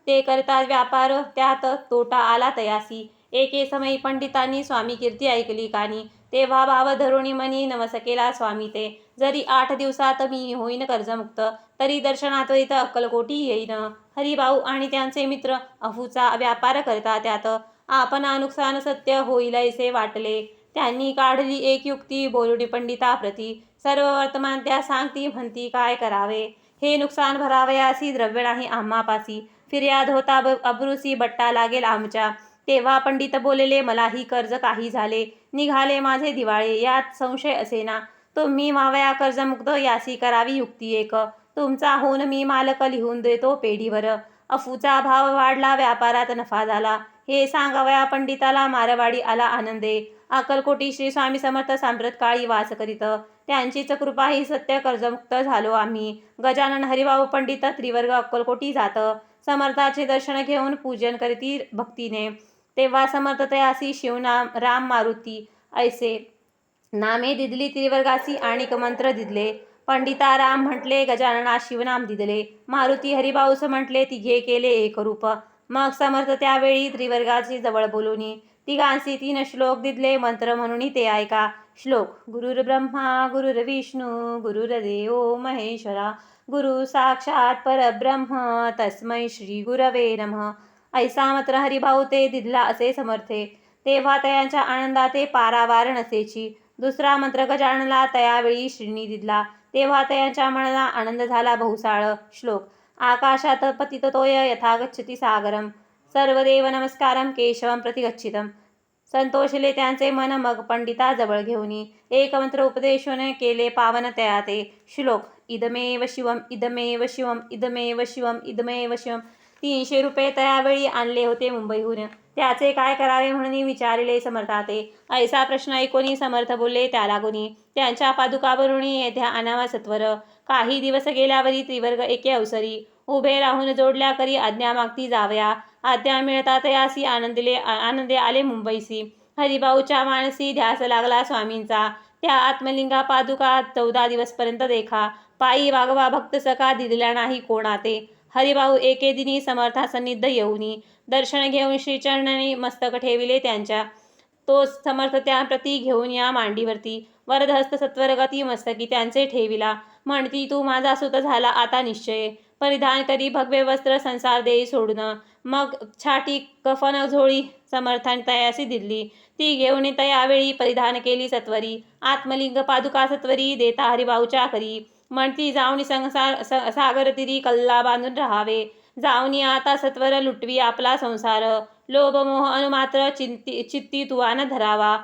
A: ते करतात व्यापार, त्यात तोटा आला तयासी. एके समयी पंडितांनी स्वामी कीर्ती ऐकली कानी. तेव्हा भाव धरुणी मनी नवस केला स्वामी ते. जरी 8 दिवसात मी होईन कर्जमुक्त, तरी दर्शनात्वरित अक्कलकोटी येईन. हरिभाऊ आणि त्यांचे मित्र अफूचा व्यापार करता त्यात. आपणा नुकसान सत्य होईल ऐसे वाटले. त्यांनी काढली एक युक्ती, बोलुनी पंडिताप्रती. सर्व वर्तमान त्या सांगती, म्हणती काय करावे. हे नुकसान भरावयासी, द्रव्य नाही आम्हापासी. फिर्याद होता अब्रुसी, बट्टा लागेल आमच्या. तेव्हा पंडित बोलले, मलाही कर्ज काही झाले. निघाले माझे दिवाळे, यात संशय असेना. तुम्ही व्हावया कर्जमुक्त, यासी करावी युक्ती एक. तुमचा होऊन मी मालक लिहून देतो पेढीवर. अफूचा भाव वाढला, व्यापारात नफा झाला. हे सांगावया पंडिताला, मारवाडी आला आनंदे. अक्कलकोटी श्री स्वामी समर्थ सांप्रत काळी वास करीत. त्यांचीच कृपा ही सत्य, कर्जमुक्त झालो आम्ही. गजानन हरिभाऊ पंडित त्रिवर्ग अक्कलकोटी जात. समर्थाचे दर्शन घेऊन पूजन करीती भक्तीने. तेव्हा समर्थ तयासी शिवनाम राम मारुती ऐसे नामे दिदली त्रिवर्गासी आणिक मंत्र दिदले. पंडिता राम म्हटले गजानना शिवनाम दिदले. मारुती हरिभाऊस म्हटले तिघे केले एक रूप. मग समर्थ त्यावेळी त्रिवर्गाची जवळ बोलूनी तिघांसी 3 श्लोक दिदले मंत्र म्हणून ते ऐका. श्लोक गुरुर्ब्रह्मा गुरुर्विष्णू गुरुर्देवो महेश्वरा गुरु साक्षात परब्रह्म तस्मै श्री गुरवे नमः. ऐसा मंत्र हरिभाऊ ते दिदला असे समर्थे. तेव्हा तयांच्या आनंदाते पारावार नसेची. दुसरा मंत्र गजाननला तयावेळी श्रीनी दिदला. तेव्हा तयांच्या मनाला आनंद झाला बहुसाळ. श्लोक आकाशात पतिततोय यथा गच्छति सागरम सर्वदेव नमस्कारम केशवम प्रतिगच्छितम. संतोषले त्यांचे मन मग पंडिता जवळ घेऊनी एक मंत्र उपदेशून केले पावन तया ते. श्लोक इदमेव शिवम इदमेव शिवम इदमेव शिवम इदमेव शिवम. 300 रुपये तयावेळी आणले होते मुंबईहून. त्याचे काय करावे म्हणून विचारले समर्थाते. ऐसा प्रश्न ऐकोनी समर्थ बोलले त्या लागोनी त्यांच्या पादुकावरुणी येत्या आणावा सत्वर. काही दिवस गेल्यावरी त्रिवर्ग एके अवसरी उभे राहून जोडल्या करी आज्ञा मागती जावया. आज्ञा मिळता तयासी आनंदे आले मुंबईसी. हरिभाऊच्या मानसी ध्यास लागला स्वामींचा. त्या आत्मलिंगा पादुका 14 दिवसपर्यंत देखा. पायी वागवा भक्त सखा दिदल्या नाही कोणाते. हरिभाऊ एके दिनी समर्था सन्निध येऊनी दर्शन घेऊन श्रीचरणी मस्तक ठेविले त्यांच्या. तो समर्थ त्या प्रती घेऊन या मांडीवरती वरदहस्त सत्वरगती मस्तकी त्यांचे ठेविला. म्हणती तू माझा सुत झाला आता निश्चय. परिधान करी भगवे वस्त्र संसार देई सोडून. मग छाटी कफन झोळी समर्थाने तयासी दिली. ती घेऊन तयावेळी परिधान केली सत्वरी. आत्मलिंग पादुका सत्वरी देता हरिभाऊच्या करी. म्हणती जाऊनी सागर तिरी कल्ला बांधून राहावे. जाऊनी आता सत्वर लुटवी आपला संसार. लोभ मोह अनुमात्र चित्ती तुवान धरावा.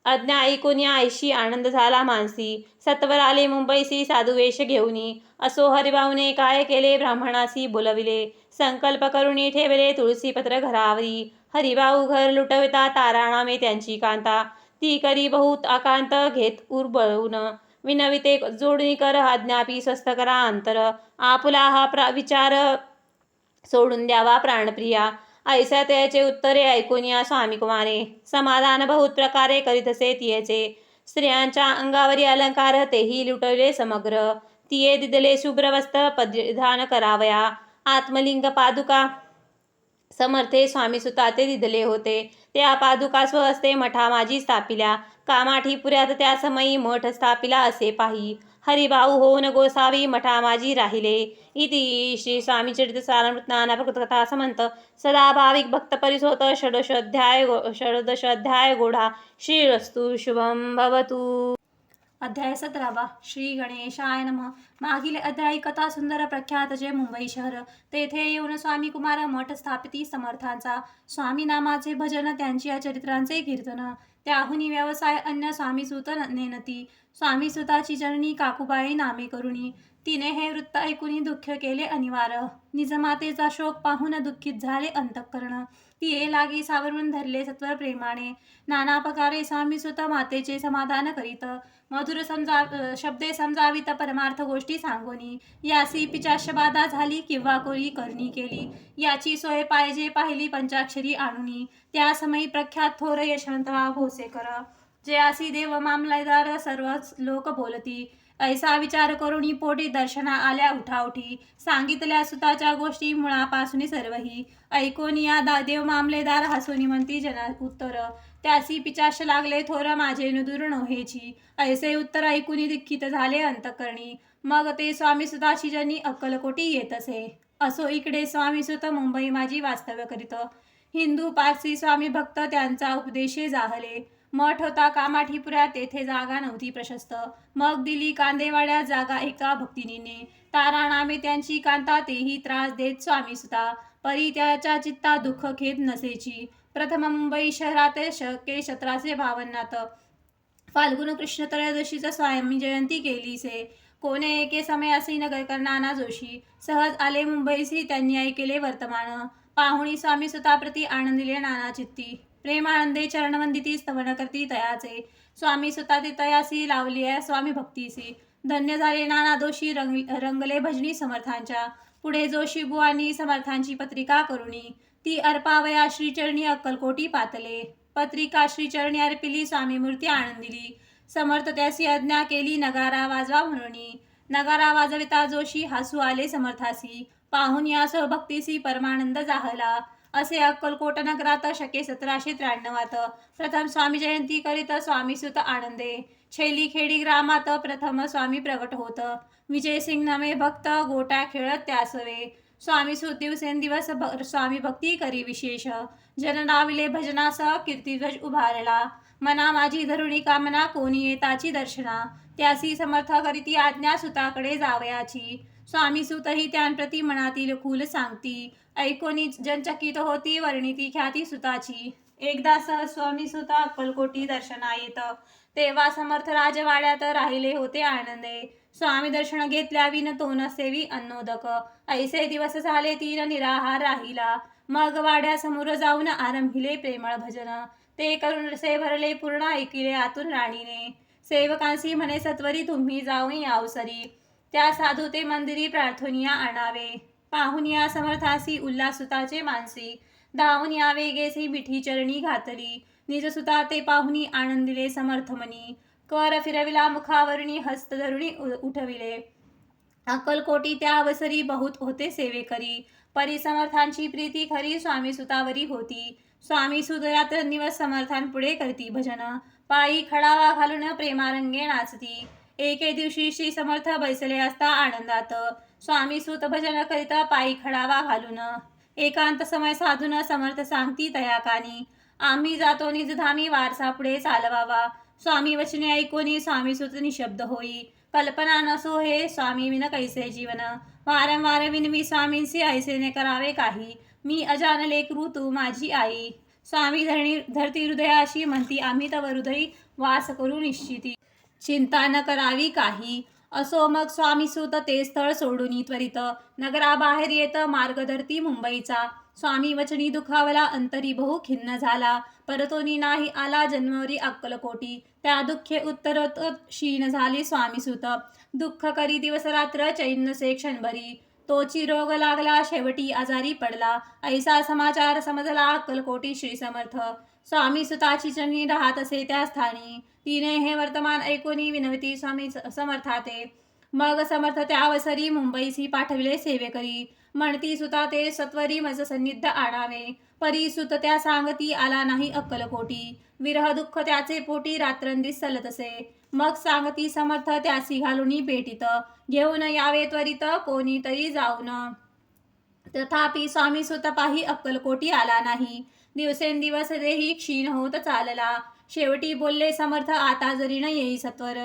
A: आज्ञा ऐकून ऐशी आनंद झाला मानसी. सत्वर आले मुंबईसी साधुवेश घेऊनी. असो हरिभाऊने काय केले ब्राह्मणासी बोलविले. संकल्प करुणी ठेवले तुळशीपत्र घरावरी. हरिभाऊ घर लुटविता ताराणामे त्यांची कांता. ती करी बहुत आकांत घेत उरबळून. विनविते जोडणी कर आज्ञापी स्वस्थ करा अंतर. आपुला हा विचार सोडून द्यावा प्राणप्रिया. ऐसा त्याचे उत्तरे ऐकून या स्वामी कुमारे. समाधान बहुत प्रकारे करीतसे तियेचे. स्त्रियांच्या अंगावरी अलंकार तेही लुटवले समग्र. तिये दिदले शुभ्र वस्त्र परिधान करावया. आत्मलिंग पादुका समर्थे स्वामी सुताते दिदले होते. त्या पादुका स्वहस्ते मठा माझी स्थापिल्या. कामाठीपुऱ्यात त्या समयी मठ स्थापिला असे पाही. हरिभाऊ होऊन गोसावी मठा माझी राहिले. इति श्री स्वामी चरित्र सारामृत नाना प्रकृतकथा समंत सदा भाविक भक्त परिसोत षोडशोध्याय गोढा. श्रीरस्तु शुभम भवतु.
B: अध्याय 17 श्री गणेशाय नमः. मागील अध्यायी कथा सुंदर प्रख्यात जे मुंबई शहर. तेथे येऊन स्वामी कुमार मठ स्थापिती समर्थांचा. स्वामी नामाचे भजन त्यांची चरित्रांचे कीर्तन. त्याहुनी व्यवसाय अन्य स्वामीसुत नेनती. स्वामीसुताची जननी काकूबाई नामे करुणी. तिने हे वृत्त ऐकून दुःख केले अनिवार्य. निजमातेचा शोक पाहून दुःखित झाले अंतःकरण. तिये लागी सावरून धरले सत्वर प्रेमाने. नाना प्रकारे स्वामीसुत मातेचे समाधान करीत. मधुर शब्दे समजावित परमार्थ गोष्टी सांगोनी. यासी पिचाश बाधा झाली किंवा कोरी करणी केली. याची सोय पाहिजे पाहिली पंचाक्षरी आणुनी. त्या समयी प्रख्यात थोर यशवंतराव भोसेकर जे आसी देव मामलेदार सर्वच लोक बोलती. ऐसा विचार करुणी पोटी दर्शना आल्या उठाउठी. सांगितल्या सुताच्या गोष्टी मुळापासून सर्वही. ऐकोन या देव मामलेदार हसोनी म्हणती जना उत्तर. त्यासी पिचाश लागले थोर माझे नुदूर नोहेची. ऐसे उत्तर ऐकून दुःखित झाले अंतःकरणी. मग ते स्वामीसुताची जनी अक्कलकोटी येत असे. असो इकडे स्वामीसुत मुंबई माझी वास्तव्य करीत. हिंदू पारसी स्वामी भक्त त्यांचा उपदेशे जाहले. मठ होता कामाठीपुऱ्यात तेथे जागा नव्हती प्रशस्त. मग दिली कांदेवाड्यात जागा एका भक्तिनीने. तारा नामे त्यांची कांता तेही त्रास देत स्वामीसुता. परी त्याच्या चित्ता दुःख खेद नसेची. प्रथम मुंबई शहरात शके 1752 फाल्गुन कृष्ण त्रयोदशीचा स्वामी जयंती केलीसे. कोणे एके समयासी नगरकर नाना जोशी सहज आले मुंबईसी. त्यांनी ऐकेले वर्तमान. पाहुणी स्वामी सुताप्रती आनंदिले नाना चित्ती. प्रेमानंदे चरणवंदिती स्तवन करती तयाचे. स्वामी सुता ते तयासी लावली स्वामी भक्तीसी. धन्य झाले नाना दोषी रंगले भजनी समर्थांच्या. पुढे जोशीबुवांनी समर्थांची पत्रिका करुणी ती अर्पावया श्रीचरणी अक्कलकोटी पातले. पत्रिका श्रीचरणी अर्पिली स्वामी मूर्ती आनंदिली. समर्थ त्यासी आज्ञा केली नगारा वाजवा म्हणूनी. नगारा वाजविता जोशी हसू आले समर्थासी. पाहून या स्वभक्तीसी परमानंद जाहला. असे अक्कलकोट नगरात शके 1793 प्रथम स्वामी जयंती करीत स्वामी सुत आनंदे. छेली खेडी ग्रामात प्रथम स्वामी प्रगट होत. विजयसिंग नमे भक्त गोट्या खेळत त्यासवे. स्वामी सुत दिवसेंदिवस स्वामी भक्ती करी विशेष. जन नाविले भजनासह कीर्तिध्वज उभारला. मना माझी धरुणी कामना कोणी येताची दर्शना. त्यासी समर्थ करीती आज्ञा सुताकडे जावयाची. स्वामी सुतही त्यांप्रती मनातील खूल सांगती. ऐकोनी जनचकित होती वर्णिती ख्याती सुताची. एकदा सहज स्वामी सुत अक्कलकोटी दर्शना येत. तेव्हा समर्थ राजवाड्यात राहिले होते आनंदे. स्वामी दर्शन घेतल्या विन तोन सेवी अन्नोदक. ऐसे दिवस झाले 3 निराहार राहिला. मग वाड्यासमोर जाऊन आरंभिले प्रेमळ भजन. ते करून रसे भरले पूर्ण ऐकिले आतून राणीने. सेवकांसी म्हणे सत्वरी तुम्ही जाऊन यावसरी. त्या साधू ते मंदिरी प्रार्थनिया आणावे. पाहून या समर्थासी उल्हासुताचे मानसी. धावून या वेगेसी मिठी चरणी घातली. निजसुता ते पाहुनी आनंदिले समर्थमनी. कर फिरविला मुखावरणी हस्त धरुणी उठविले. अक्कलकोटी त्या अवसरी बहुत होते सेवेकरी. परी समर्थांची प्रीती खरी स्वामी सुतावरी होती. स्वामी सुत रात्रंदिवस समर्थांपुढे करती भजन. पायी खडावा घालून प्रेमारंगे नाचती. एके दिवशी श्री समर्थ बैसले असता आनंदात. स्वामी सुत भजन करिता पायी खडावा घालून. एकांत समय साधून समर्थ सांगती तया कानी. आम्ही जातो निजधामी वारसा पुढे चालवावा. स्वामी वचने ऐकोनी स्वामी सुत निशब्द होई. कल्पना नसो हे स्वामी विन कैसे जीवन. वारंवार विनवी स्वामींसी ऐसे ने करावे काही. मी अजान लेकरू तू माझी आई. स्वामी धरती हृदयाशी म्हणती आम्ही तव हृदयी वास करू निश्चिती. चिंता न करावी काही. असो मग स्वामी सुत ते स्थळ सोडून त्वरित. नगराबाहेर येत मार्ग धरती मुंबईचा. स्वामी वचनी दुखावला अंतरी बहु खिन्न झाला. परतोनी नाही आला जन्मवरी अक्कलकोटी. त्या दुःखे उत्तरोत क्षीण झाली स्वामी सुत. दुःख करी दिवस रात्र चैन नसे क्षणभरी. तोची रोग लागला शेवटी आजारी पडला. ऐसा समाचार समजला अक्कलकोटी श्री समर्थ. स्वामी सुताची चरणी राहत असे त्या स्थानी. तिने हे वर्तमान ऐकोनी विनवती स्वामी समर्थाते. मग समर्थ त्या अवसरी मुंबईसी पाठविले सेवेकरी. म्हणती सुता ते सत्वरी मज सन्निध आणावे. परी सुत त्या सांगती आला नाही अक्कलकोटी. विरह दुःख त्याचे पोटी रात्रंदिस सलतसे. मग सांगती समर्थ त्यासी घालुनी भेटीत. घेऊन यावे त्वरित कोणीतरी जाऊन. तथापि स्वामी सुत पाही अक्कलकोटी आला नाही. दिवसेंदिवस देही क्षीण होत चालला. शेवटी बोलले समर्थ आता जरी न येई सत्वर.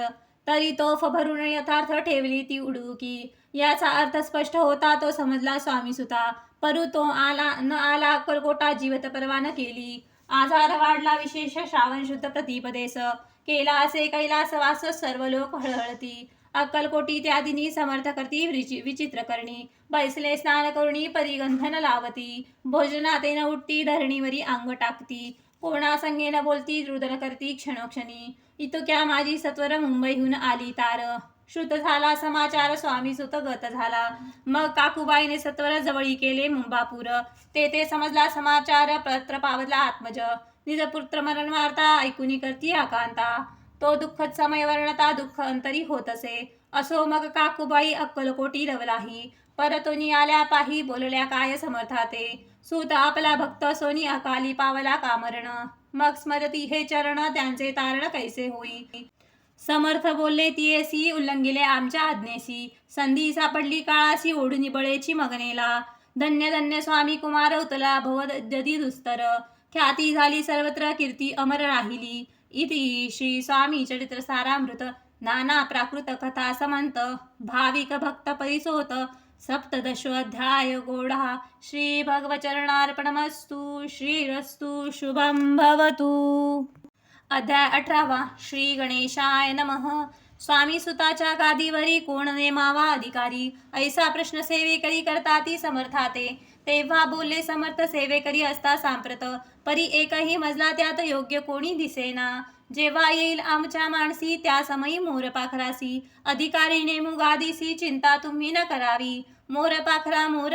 B: तरी तोफ भरून यथार्थ ठेवली ती उडुकी. याचा अर्थ स्पष्ट होता तो समजला स्वामी सुता. परू तो आला न आला अक्कलकोटा जीवत परवान केली. आजार वाढला विशेष श्रावण शुद्ध प्रतिपदेस. केला असे कैलासवास सर्व लोक हळहळती. अक्कलकोटी त्या दिनी समर्थ करती विचित्र करणी. बैसले स्नान करुणी परिगंधन लावती. भोजनातेन उठती धरणीवरी अंग टाकती. कोणा संगेन बोलती रुदन करती क्षणोक्षणी. इतक्या माझी सत्वर मुंबईहून आली तार. श्रुत झाला समाचार स्वामी सुत गत झाला. मग काकूबाईने सत्वर जवळी केले मुंबापूर. ते समजला समाचार पत्र पावला आत्मज. निजपुत्र मरण वार्ता ऐकुनी करती आकांता. तो दुःखद समय वर्णता दुःख अंतरी होत असे. असो मग काकूबाई अक्कलकोटी रवलाही. परतोनी आल्या पाही बोलल्या काय समर्थाते. सूत आपला भक्त सोनी अकाली पावला कामरण. मग स्मरती हे चरण त्यांचे तारण कैसे होई. समर्थ बोलले तियेसी उल्लंघिले आमच्या आज्ञेसी. संधी सापडली काळासी ओढून बळेची मगनेला. धन्य धन्य स्वामी कुमार उतला भवदधी दुस्तर. ख्याती झाली सर्वत्र कीर्ती अमर राहिली. इति श्री स्वामी चरित्र सारामृत नाना प्राकृत कथा समंत भाविक भक्त परिसोत सप्तदशोऽध्याय गौडः. श्री भगवचरणार्पणमस्तु. श्रीरस्तु शुभं भवतु. अध्याय 18. श्री गणेशाय नमः. स्वामी सुताच्या गादीवरी कोण नेमावा अधिकारी. ऐसा प्रश्न सेवेकरी करताती समर्थाते. तेव्हा बोलले समर्थ सेवेकरी असता सांप्रत. परी एकही मजला त्यात योग्य कोणी दिसेना. जेव्हा येईल आमच्या माणसी त्या समयी मोर पाखरासी अधिकारी नेमू गादीसी चिंता तुम्ही न करावी मोर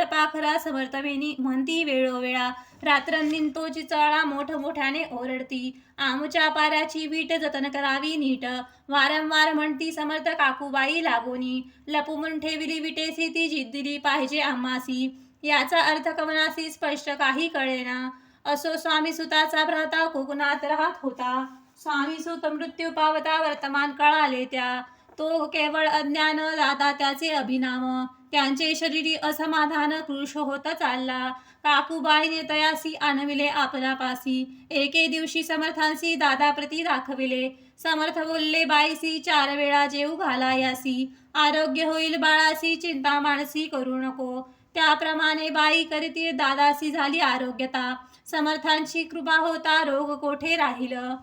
B: पाखरा समर्थ म्हणती वेळोवेळा रात्रंदिन तो चिचळा मोठमोठ्याने ओरडती आमच्या पाऱ्याची वीट जतन करावी नीट वारंवार म्हणती समर्थ काकूबाई लागोनी लपवून ठेविली विटेसी ती जिद्दिली पाहिजे आम्हासी याचा अर्थ कवनासी स्पष्ट काही कळेना असो स्वामी सुताचा भ्राता कोकणात राहत होता स्वामी सुत मृत्यू पावता वर्तमान कळाले त्या तो केवळ अज्ञान दाता त्याचे अभिनाम त्यांचे शरीरी असमाधान कृश होत चालला काकूबाईने तयासी आणविले आपणापासी एके दिवशी समर्थांसी दादाप्रती दाखविले समर्थ बोलले बाईसी 4 वेळा जेऊ घाला यासी आरोग्य होईल बाळासी चिंता माणसी करू नको त्याप्रमाणे बाई करीती दादासी झाली आरोग्यता समर्थांची कृपा होता रोग कोठे राहिलं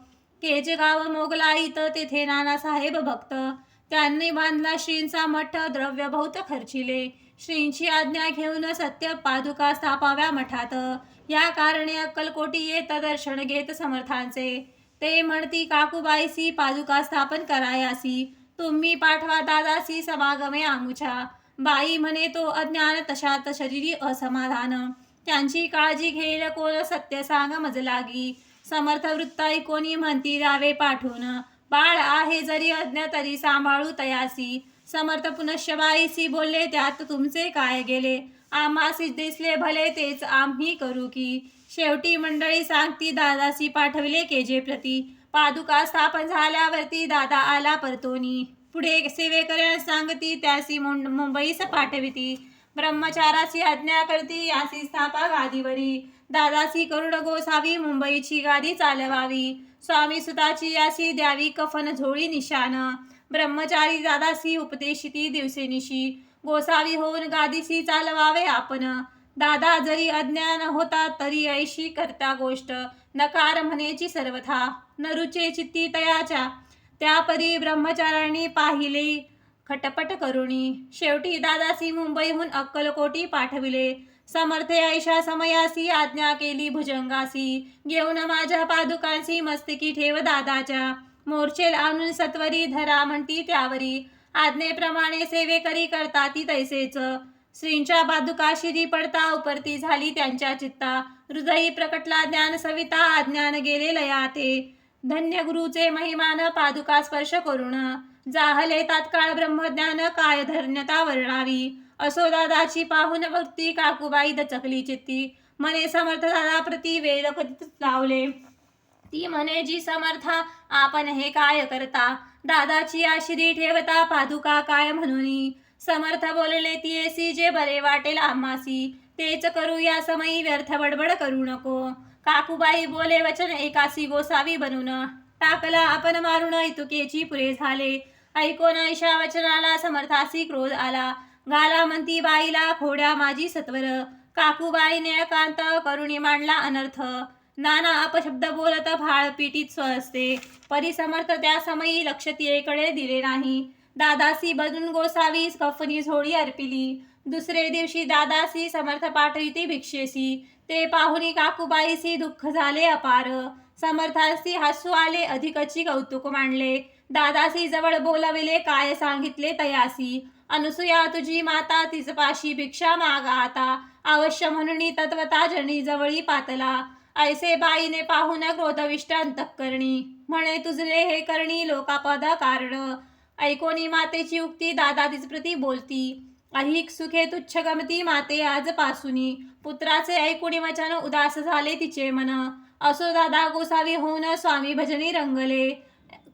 B: केजगाव मोगलाईत तेथे नानासाहेब भक्त त्यांनी बांधला श्रींचा मठ द्रव्य बहुत खर्चिले श्रींची आज्ञा घेऊन सत्य पादुका स्थापाव्या मठात या कारणे अक्कलकोटी येत दर्शन घेत समर्थांचे ते म्हणती काकूबाईसी पादुका स्थापन करायासी तुम्ही पाठवा दादासी समागमे आमुच्या बाई म्हणे तो अज्ञान तशात शरीरी असमाधान त्यांची काळजी घेईल कोण सत्य सांग मज लागी समर्थ वृत्ताई कोणी म्हणती द्यावे पाठवून बाळ आहे जरी अज्ञ तरी सांभाळू तयासी समर्थ पुनश्यबाईसी बोलले त्यात तुमचे काय गेले आम्हासी दिसले भले तेच आम्ही करू की शेवटी मंडळी सांगती दादासी पाठविले केजे प्रती पादुका स्थापन झाल्यावरती दादा आला परतोनी पुढे सेवेकऱ्यांस सांगती त्यासी मुंबईस पाठविती ब्रह्मचाराची आज्ञा करती यासी स्थापा गादीवरी दादासी करुण गोसावी मुंबईची गादी चालवावी स्वामी सुताची यासी द्यावी कफन झोळी निशान ब्रह्मचारी दादासी उपदेशिती दिवसेनिशी गोसावी होऊन गादीसी चालवावे आपण दादा जरी अज्ञान होता तरी ऐशी करता गोष्ट नकार म्हणेची सर्वथा न रुचे चित्ती तयाच्या त्यापरी ब्रह्मचाऱ्यांनी पाहिले खटपट करुणी शेवटी दादासी मुंबईहून अक्कलकोटी पाठविले समर्थे ऐशा समयासी आज्ञा केली भुजंगासी घेऊन माझ्या पादुकांसी मस्तकी ठेव दादाच्या मोर्चेल आणून सत्वरी धरा म्हणती त्यावरी आज्ञेप्रमाणे सेवेकरी करता ती तैसेच श्रींच्या पादुका शिरी पडता उपरती झाली त्यांच्या चित्ता हृदयी प्रकटला ज्ञान सविता अज्ञान गेले लयाते धन्य गुरुचे महिमान पादुका स्पर्श करुण जाहले तात्काळ ब्रह्मज्ञान काय धन्यता वर्णावी असो दादाची पाहून भक्ती काकूबाई दचकली चित्ती म्हणे समर्थ दादा प्रती वेद कधीच लावले ती म्हणे जी समर्था आपण हे काय करता दादाची आशिरी ठेवता पादुका काय म्हणून समर्थ बोलले तियेसी जे बरे वाटेल आम्हासी तेच करू या समयी व्यर्थ बडबड करू नको काकूबाई बोले वचन एकासी गोसावी बनून टाकला आपण मारून इतुकेची पुरे झाले ऐकोन ऐशा वचनाला समर्थासी क्रोध आला गाला म्हणती बाईला खोड्या माझी सत्वर काकूबाईने एकांत करुणी मांडला अनर्थ नाना अपशब्द बोलत भाळ पीटीत स्वहस्ते परी समर्थ त्या समयी लक्ष तियेकडे दिले नाही दादासी बदलून गोसावी कफनी झोळी अर्पिली दुसरे दिवशी दादासी समर्थ पाठविती भिक्षेसी ते पाहुनी काकूबाईसी दुःख झाले अपार समर्थासी हसू आले अधिकची कौतुक मांडले दादासी जवळ बोलविले काय सांगितले तयासी अनुसूया तुझी माता तिच पाशी भिक्षा मागा आता अवश्य म्हणून तत्वता जणी जवळी पातला ऐसे बाईने पाहून क्रोधविष्ट अंतःकरणी म्हणे तुझले हे करणी लोकापद कारण ऐकोनी मातेची उक्ती दादा तिच प्रती बोलती अहिक सुखे तुच्छ गमती माते आजपासूनी पुत्राचे ऐकुणी वचन उदास झाले तिचे मन असो दादा गोसावी होऊन स्वामी भजनी रंगले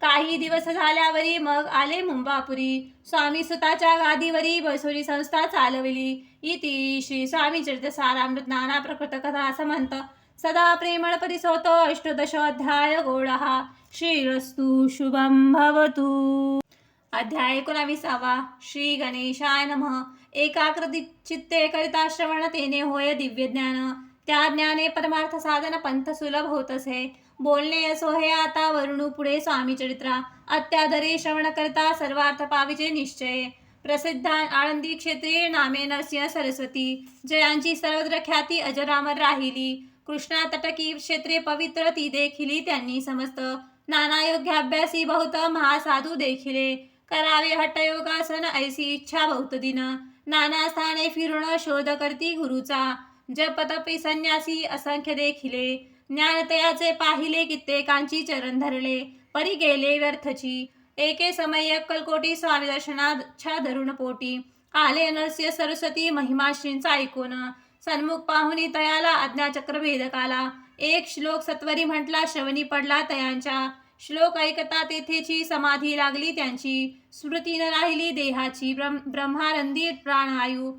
B: काही दिवस झाल्यावरी मग आले मुंबापुरी स्वामी सुताच्या गादीवरी बसोरी संस्था चालविली इति श्री स्वामी चरित्र सारामृत नाना प्रकृत कथा समंत सदा प्रेमळ परिसोतो अष्टदश अध्याय गोळहा श्रीरस्तु शुभम भवतु अध्याय 19 श्री गणेशाय नमः एकाग्र चित्ते करिता श्रवण तेने होय दिव्य ज्ञान त्या ज्ञाने परमार्थ साधन पंथ सुलभ होत असे बोलणे असो हे आता वर्णू पुढे स्वामी चरित्रा अत्यादरे श्रवण करता सर्वार्थ पाविचे निश्चय प्रसिद्ध आळंदी क्षेत्रीय नामे नरसिंह सरस्वती जयांची सर्वत्र ख्याती अजरामर राहिली कृष्णा तटकी क्षेत्रे पवित्र ती देखिली त्यांनी समस्त नाना योग्याभ्यासी बहुत महासाधू देखिले. करावे हठयोगासन ऐसी इच्छा बहुत दिन. नाना स्थाने फिरून शोध करती गुरुचा. जप तपी संन्यासी असंख्य देखिले. ज्ञानतयाचे पाहिले कित्येकांची चरण धरले. परी गेले व्यर्थची. एके समय अक्कलकोटी स्वामी दर्शनाच्या धरुण पोटी. आले नरसिंह सरस्वती महिमा श्रींचा ऐकून. सन्मुख पाहुनी तयाला आज्ञाचक्र भेदकाला. एक श्लोक सत्वरी म्हटला श्रवणी पडला तयांच्या. श्लोक ऐकता तेथेची समाधी लागली त्यांची. स्मृती न राहिली देहाची. ब्रह्मानंदी प्राणायू.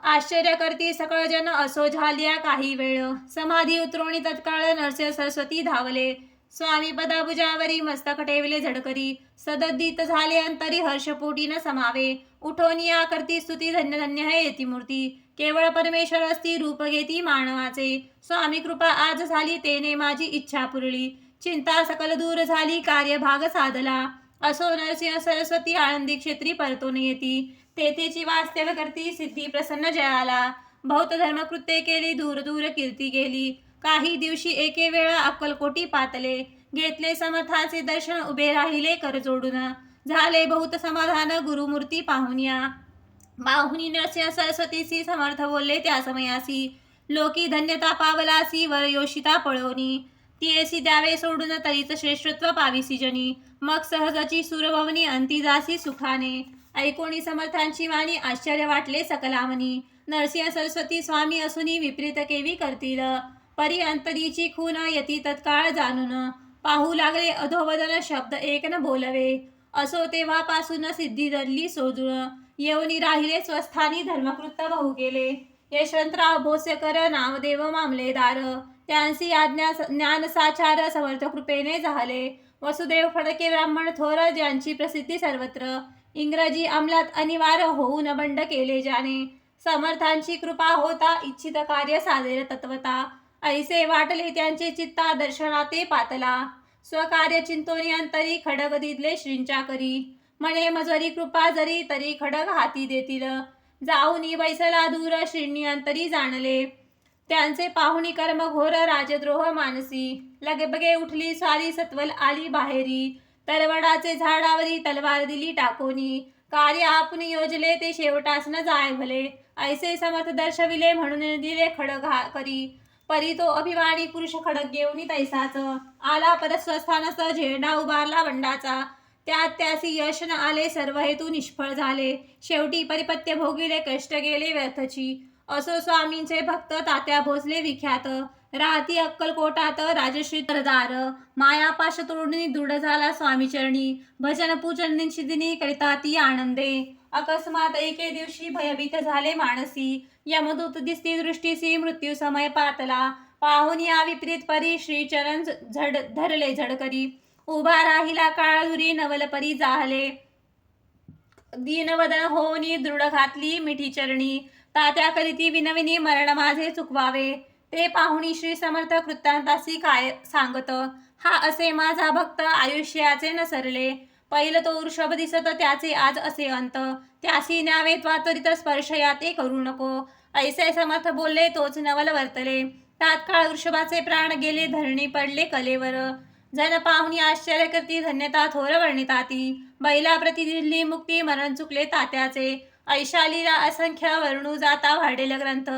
B: आश्चर्य करती सकळ जन असो झाल्या काही वेळ. समाधी उतरवणी तत्काळ नरसिंह सरस्वती धावले. स्वामी पदाभुजावरी मस्तक ठेवले झडकरी. सदद्दित झाले अंतरी हर्षपोटी न समावे. उठोनिया करती स्तुती धन्य धन्य है येती मूर्ती. केवळ परमेश्वर असती रूप घेती मानवाचे. स्वामी कृपा आज झाली तेने माझी इच्छा पुरली. चिंता सकल दूर झाली कार्यभाग साधला. असो नरसिंह सरस्वती आळंदी क्षेत्री परतून येती. तेथेची वास्तव्य करती सिद्धी प्रसन्न जयाला. बहुत धर्मकृत्ये केली दूर दूर कीर्ती गेली. काही दिवशी एके वेळा अक्कलकोटी पातले. घेतले समर्थाचे दर्शन उभे राहिले कर जोडून. झाले बहुत समाधान गुरुमूर्ती पाहुनिया. पाहुनी नरसिंह सरस्वतीसी समर्थ बोलले त्या समयासी. लोकी धन्यता पावलासी वर योषिता पळवणी. तियेसी द्यावे सोडून तरीच श्रेष्ठत्व पाविसी जनी. मग सहजची सुरभवनी अंती जासी सुखाने. ऐकोणी समर्थांची वाणी आश्चर्य वाटले सकलामनी. नरसिंह सरस्वती स्वामी असुनी विपरीत केवी करतील. परी अंतरीची खून यती तत्काळ जाणून. पाहू लागले अधोवदन शब्द एक न बोलवे. असो तेव्हापासून सिद्धी धरली सोजूळ. येऊनी राहिले स्वस्थानी धर्मकृत्य बहु केले. यशवंतराव भोसेकर नामदेव मामलेदार. त्यांसी आज्ञा ज्ञान साचार समर्थ कृपेने झाले. वसुदेव फडके ब्राह्मण थोर ज्यांची प्रसिद्धी सर्वत्र. इंग्रजी अंमलात अनिवार्य होऊन बंड केले ज्याने. समर्थांची कृपा होता इच्छित कार्य साधेल तत्वता. ऐसे वाटले त्यांचे चित्ता दर्शनाते पातला. स्वकार्य चिंतोनी अंतरी खडग दिदले श्रींच्या करी. म्हणे मजरी कृपा जरी तरी खडग हाती देतील. जाऊनी बैसला दूर श्रींनी अंतरी जाणले. त्यांचे पाहुणी कर्म घोर राजद्रोह मानसी. लगबगे उठली स्वारी सत्वल आली बाहेरी. तरवडाचे झाडावरी तलवार दिली टाकोनी. कार्य आपण योजले ते शेवटास न जाय भले. ऐसे समर्थ दर्शविले म्हणून दिले खडग करी. परी तो अभिमानी पुरुष खडग घेऊन तैसाच. आला परस्वस्थानस झेंडा उभारला बंडाचा. त्यात त्यासी यश न आले सर्व हेतू निष्फळ झाले. शेवटी परिपत्य भोगिले कष्ट गेले व्यर्थची. असो स्वामींचे भक्त तात्या भोसले विख्यात. राहती अक्कलकोटात राजश्री तरदार. मायापाश तोडणी दृढ झाला स्वामी चरणी. भजन पूजन निशिदिनी करिता ती आनंदे. अकस्मात एके दिवशी भयभीत झाले मानसी. यमदूत दिसती दृष्टीसी मृत्यू समय पातला. पाहुन या विपरीत परी श्रीचरण धरले झडकरी. उभा राहिला काळाधुरी नवल परी जाहले. दीनवदन होऊनी दृढ घातली मिठी चरणी. तात्या करीती विनविनी मरण माझे चुकवावे. ते पाहुणी श्री समर्थ कृत्यांतासी काय सांगत. हा असे माझा भक्त आयुष्याचे न सरले. पहिलं तो वृषभ दिसत त्याचे आज असे अंत. त्यासी न्यावे त्वात्वरित स्पर्श याते करू नको. ऐसे समर्थ बोलले तोच नवल वर्तले. तात्काळ वृषभाचे प्राण गेले धरणी पडले कलेवर. जन पाहुणी आश्चर्य करती धन्यता थोर वर्णिताती. बैला प्रति दिली मुक्ती मरण चुकले तात्याचे. ऐशालीला असंख्य वर्णू जाता वाढेल ग्रंथ.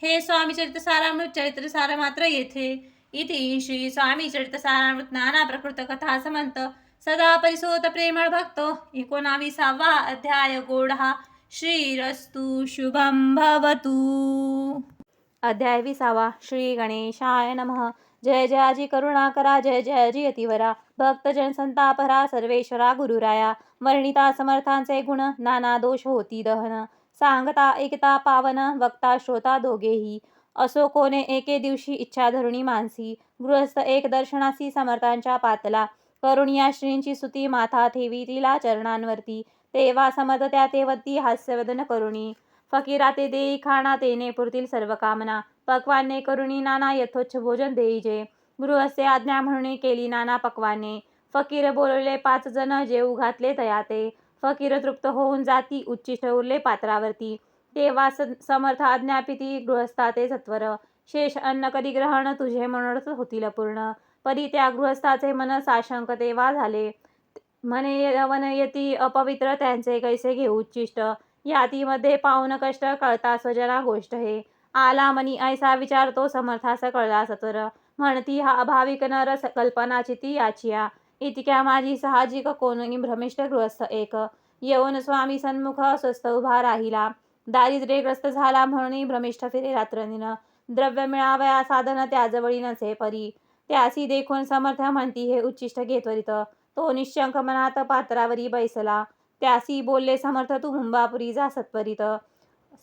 B: हे स्वामी चरित्र सारामृत चरित्र सार मात्र येथे. इति श्री स्वामी चरित्र सारामृत नाना प्रकृत कथा समंत सदा परिसोत प्रेमळ भक्त. 19वा अध्याय गोडहा. श्रीरस्तु शुभम भवतु. अध्याय 20. श्री गणेशाय नमः. जय जयाजी करुणाकरा जय जयाजी अतिवरा. भक्तजन संतापहरा सर्वेश्वरा गुरुराया. वर्णिता समर्थांचे गुण नाना दोष होती दहन. सांगता एकता पावन वक्ता श्रोता दोघेही. असो कोणे एके दिवशी इच्छा धरुणी मानसी. गृहस्थ एक दर्शनासी समर्थांच्या पातला. करुणिया श्रींची स्तुती माथा ठेवी तिला चरणांवरती. तेव्हा समर्थ त्या तेवती हास्यवदन करुणी. फकीरा ते देई खाणा तेने पुरतील सर्व कामना. पक्वाने करुणी नाना यथोच्छ भोजन देईजे. गृहस्थे आज्ञा म्हणून केली नाना पक्वाने. फकीर बोलवले 5 जण जेऊ घातले तयाते. फकीर तृप्त होऊन जाती उच्चिष्ट उरले पात्रावरती. तेव्हा समर्थ आज्ञापिती गृहस्थाते सत्वर. शेष अन्न कधी ग्रहण तुझे मनोरथ होतील पूर्ण. परी त्या गृहस्थाचे मन साशंक तेव्हा झाले. म्हणे यवन यती अपवित्र त्यांचे कैसे घेऊ उच्चिष्ट. यातीमध्ये पाऊन कष्ट कळता स्वजना गोष्ट हे. आला मनी ऐसा विचारतो समर्थास कळला सत्वर. म्हणती हा भाविक नर कल्पना चिती याचिया. इतक्या माझी साहजिक कोणी भ्रमिष्ट गृहस्थ एक. येऊन स्वामी सन्मुख स्वस्थ उभा राहिला. दारिद्र्यग्रस्त झाला म्हणून भ्रमिष्ठ फिरे रात्रंदिन. द्रव्य मिळावया साधन त्याजवळी नसे परी. त्यासी देखून समर्थ म्हणती हे उच्चिष्ट घे त्वरित. तो निश्चंक मनात पात्रावरी बैसला. त्यासी बोलले समर्थ तू मुंबापुरी जा सत्वरित.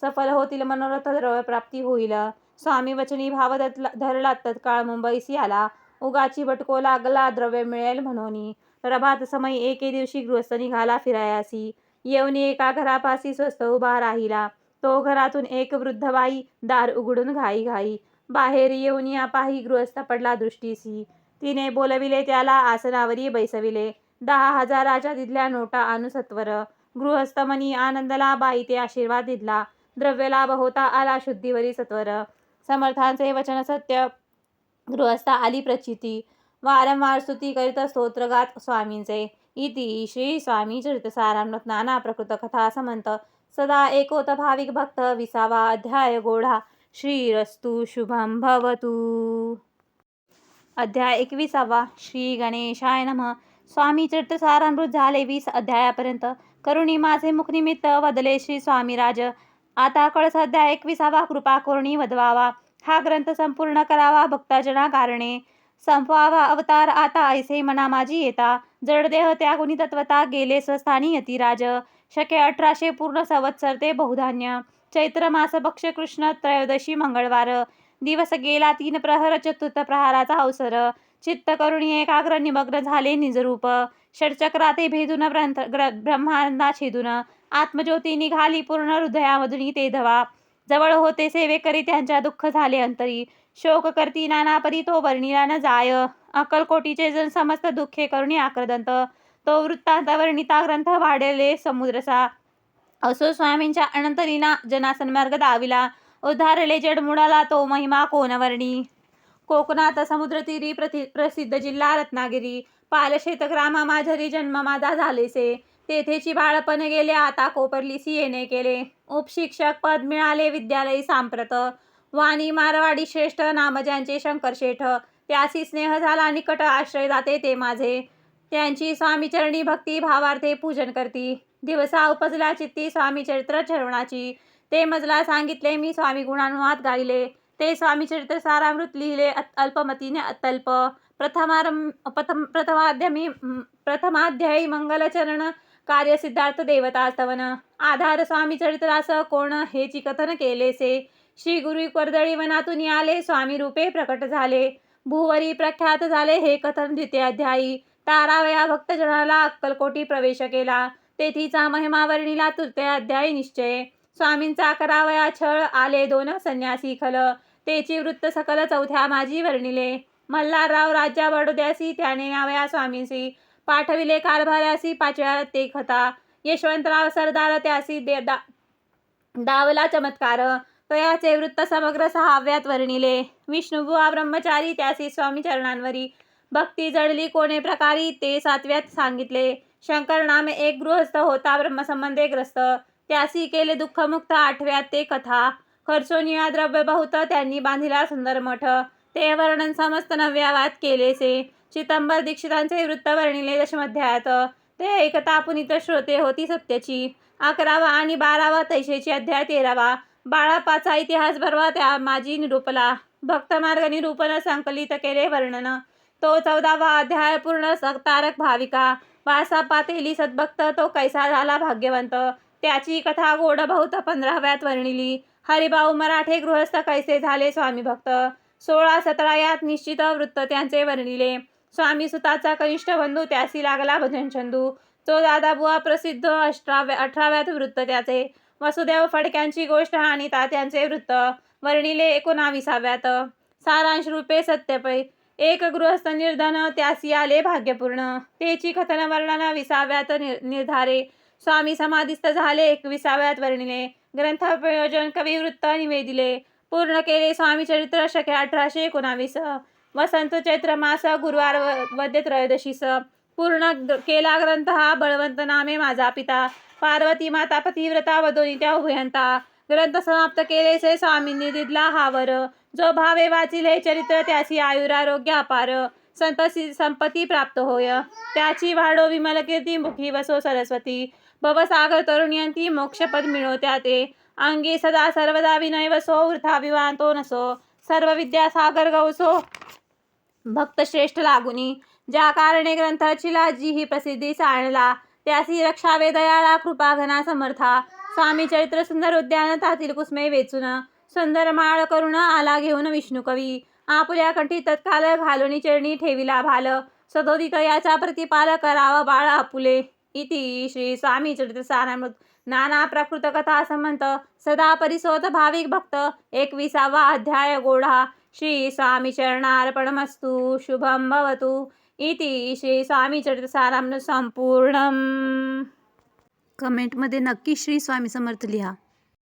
B: सफल होतील मनोरथ द्रव्य प्राप्ती होईल. स्वामी वचनी भाव धरला तत्काळ मुंबईसी आला. उगाची भटको लागला द्रव्य मिळेल म्हणून. प्रभात समय एके दिवशी गृहस्थ निघाला फिरायासी. येऊन एका घरापासी स्वस्थ उभा राहिला. तो घरातून एक वृद्ध बाई दार उघडून घाई घाई बाहेर येऊन या पाही गृहस्थ पडला दृष्टीसी. तिने बोलविले त्याला आसनावरी बैसविले. 10,000च्या तिथल्या नोटा आणू सत्वर. गृहस्थ मनी आनंदला बाई ते आशीर्वाद दिला. द्रव्य लाभ होता आला शुद्धीवरी सत्वर. समर्थांचे वचन सत्य गृहस्थ आली प्रचिती. वारंवार स्तुती करीत स्तोत्रगात स्वामींचे. इति श्री स्वामी चरितसारामृत नाना प्रकृत कथा समंत सदा एकोत भाविक भक्त 20वा अध्याय गोढा. श्रीरस्तु शुभम भवतु. अध्याय 21. श्री गणेशाय नमः. स्वामी चरितसारामृत झाले 20 अध्यायापर्यंत. करुणी माझे मुखनिमित्त वदले श्री स्वामीराज. आता कळस अध्याय 21. कृपा करुणी वदवावा. हा ग्रंथ संपूर्ण करावा भक्तजना कारणे. संपवावा अवतार आता ऐसे मना माझी येता. जडदेह त्यागुनी तत्वता गेले स्वस्थानी यतिराज. शके 1800 पूर्ण संवत्सर ते बहुधान्य. चैत्र मास पक्ष कृष्ण त्रयोदशी मंगळवार. दिवस गेला 3 प्रहर चतुर्थ प्रहाराचा अवसर. चित्त करुणी एकाग्र निमग्न झाले निजरूप. षटचक्राते भेदून ब्रह्मानंदा छेदून. आत्मज्योती निघाली पूर्ण हृदयामधुनी ते धवा. जवळ होते सेवेकरी त्यांच्या दुःख झाले अंतरी. शोक करती नाना परी तो वर्णिला न जाय. अक्कलकोटीचे जन समस्त दुःखे करुणी आक्रदंत. तो वृत्तांत वर्णिता ग्रंथ वाढले समुद्रसा. असो स्वामींच्या अनंत लीला जना सन्मार्ग दाविला. उद्धारले जडमुडाला तो महिमा कोण वर्णी. कोकणात समुद्रतीरी प्रसिद्ध जिल्हा रत्नागिरी. पालशेत ग्रामा माझरी जन्म माझा झालेसे. तेथेची बाळपण गेले आता कोपरलीसी येणे केले. उपशिक्षक पद मिळाले विद्यालयी सांप्रत. वाणी मारवाडी श्रेष्ठ नाम ज्यांचे शंकरशेठ. त्यासी स्नेह झाला निकट आश्रय जाते ते माझे. त्यांची स्वामीचरणी भक्ती भावार्थे पूजन करती. दिवसा उपजला चित्ती स्वामी चरित्र श्रवणाची. ते मजला सांगितले मी स्वामी गुणानुवाद गायले. ते स्वामी चरित्र सारामृत लिहिले अल्पमतीने अत्यल्प. प्रथमाध्यायी मंगलचरण कार्य सिद्धार्थ देवता स्तवन. आधार स्वामी चरित्रास कोण हेची कथन केलेसे. श्री गुरु कर्दळी वनातून आले स्वामी रूपे प्रकट झाले. भूवरी प्रख्यात झाले हे कथन द्वितीय अध्यायी. तारावया भक्तजनाला अक्कलकोटी प्रवेश केला. तेथीचा महिमा वर्णिला तृतीय अध्यायी निश्चय. स्वामींचा करावया छळ आले 2 संन्यासी खल. तेची वृत्त सकल चौथ्या माझी वर्णिले. मल्हारराव राजा बडोद्यासी त्याने न्यावया स्वामींसी. पाठविले कारभार्यासी 5व्या ते कथा. यशवंतराव सरदार त्यासी दावला चमत्कार. तयाचे वृत्त समग्र 6व्यात वर्णिले. विष्णुबुवा ब्रह्मचारी त्यासी स्वामी चरणांवरी. भक्ती जडली कोणे प्रकारी ते 7व्यात सांगितले. शंकर नामे एक गृहस्थ होता ब्रह्मसंबंधे ग्रस्त. त्यासी केले दुःखमुक्त 8व्यात ते कथा. खर्चोनिया द्रव्य बहुत त्यांनी बांधिला सुंदर मठ. ते वर्णन समस्त 9व्यात केलेसे. चिदंबर दीक्षितांचे वृत्त वर्णिले दशमाध्यायात. ते ऐकता पुनीत श्रोते होती सत्याची. 11वा आणि 12वा तैशेची अध्याय 13वा. बाळापाचा इतिहास भरवा त्या माझी निरूपला. भक्तमार्ग निरूपण संकलित केले वर्णन. तो 14वा अध्याय पूर्ण तारक भाविका. वासा पातेली सद्भक्त तो कैसा झाला भाग्यवंत. त्याची कथा गोड बहुत 15व्यात वर्णिली. हरिभाऊ मराठे गृहस्थ कैसे झाले स्वामी भक्त. 16-17 यात निश्चित वृत्त त्यांचे वर्णिले. स्वामी सुताचा कनिष्ठ बंधू त्यासी लागला भजन चंदू. तो दादाबुवा प्रसिद्ध 18व्यात वृत्त त्याचे. वसुदेव फडक्यांची गोष्ट आणि तात्यांचे वृत्त वर्णिले 19व्यात. सारांश रूपे सत्यपै. एक गृहस्थ निर्धन त्यासी आले भाग्यपूर्ण. तेची कथन वर्णन 20व्यात निर्धारे. स्वामी समाधिस्थ झाले 21व्यात वर्णिले. ग्रंथ प्रयोजन कविवृत्त निवेदिले. पूर्ण केले स्वामी चरित्र शके 1819.
A: वसंत चैत्र मास गुरुवार वद्य त्रयोदशीस पूर्ण केला ग्रंथ हा बळवंत नामे माझा पिता पार्वती माता पतिव्रता वदोनी त्या उभयंता ग्रंथ समाप्त केलेसे स्वामींनी दिदला हा वर जो भावे वाचिल हे चरित्र त्याची आयुरारोग्य अपार संपत्ती प्राप्त होय त्याची वाढो विमल कीर्ती मुखी वसो सरस्वती भवसागर तरुणयंती मोक्षपद मिळवत्या ते अंगी सदा सर्वदा विनय वसो वृथा विवांतो नसो सर्व विद्या सागर गवसो भक्त श्रेष्ठ लागुनी ज्या कारणे ग्रंथाची लाजी ही प्रसिद्धी आणला त्यासी रक्षावे दयाळा कृपा घना समर्था स्वामी चरित्र सुंदर उद्यान तातील कुसमे वेचून सुंदर माळ करुण आला घेऊन विष्णू कवी आपुल्या कंठी तत्काल घालून चरणी ठेविला भाल सदोदित याचा प्रतिपाल करावा बाळ आपुले इति श्री स्वामी चरित्र सारामृत नाना प्राकृत कथा संबंध सदा परिसोत भाविक भक्त 21वा अध्याय गोढा श्री स्वामी चरणार्पणमस्तु शुभम भवतु इति श्री स्वामी चरित्र सारामृत संपूर्णम. कमेंटमध्ये नक्की श्री स्वामी समर्थ लिहा.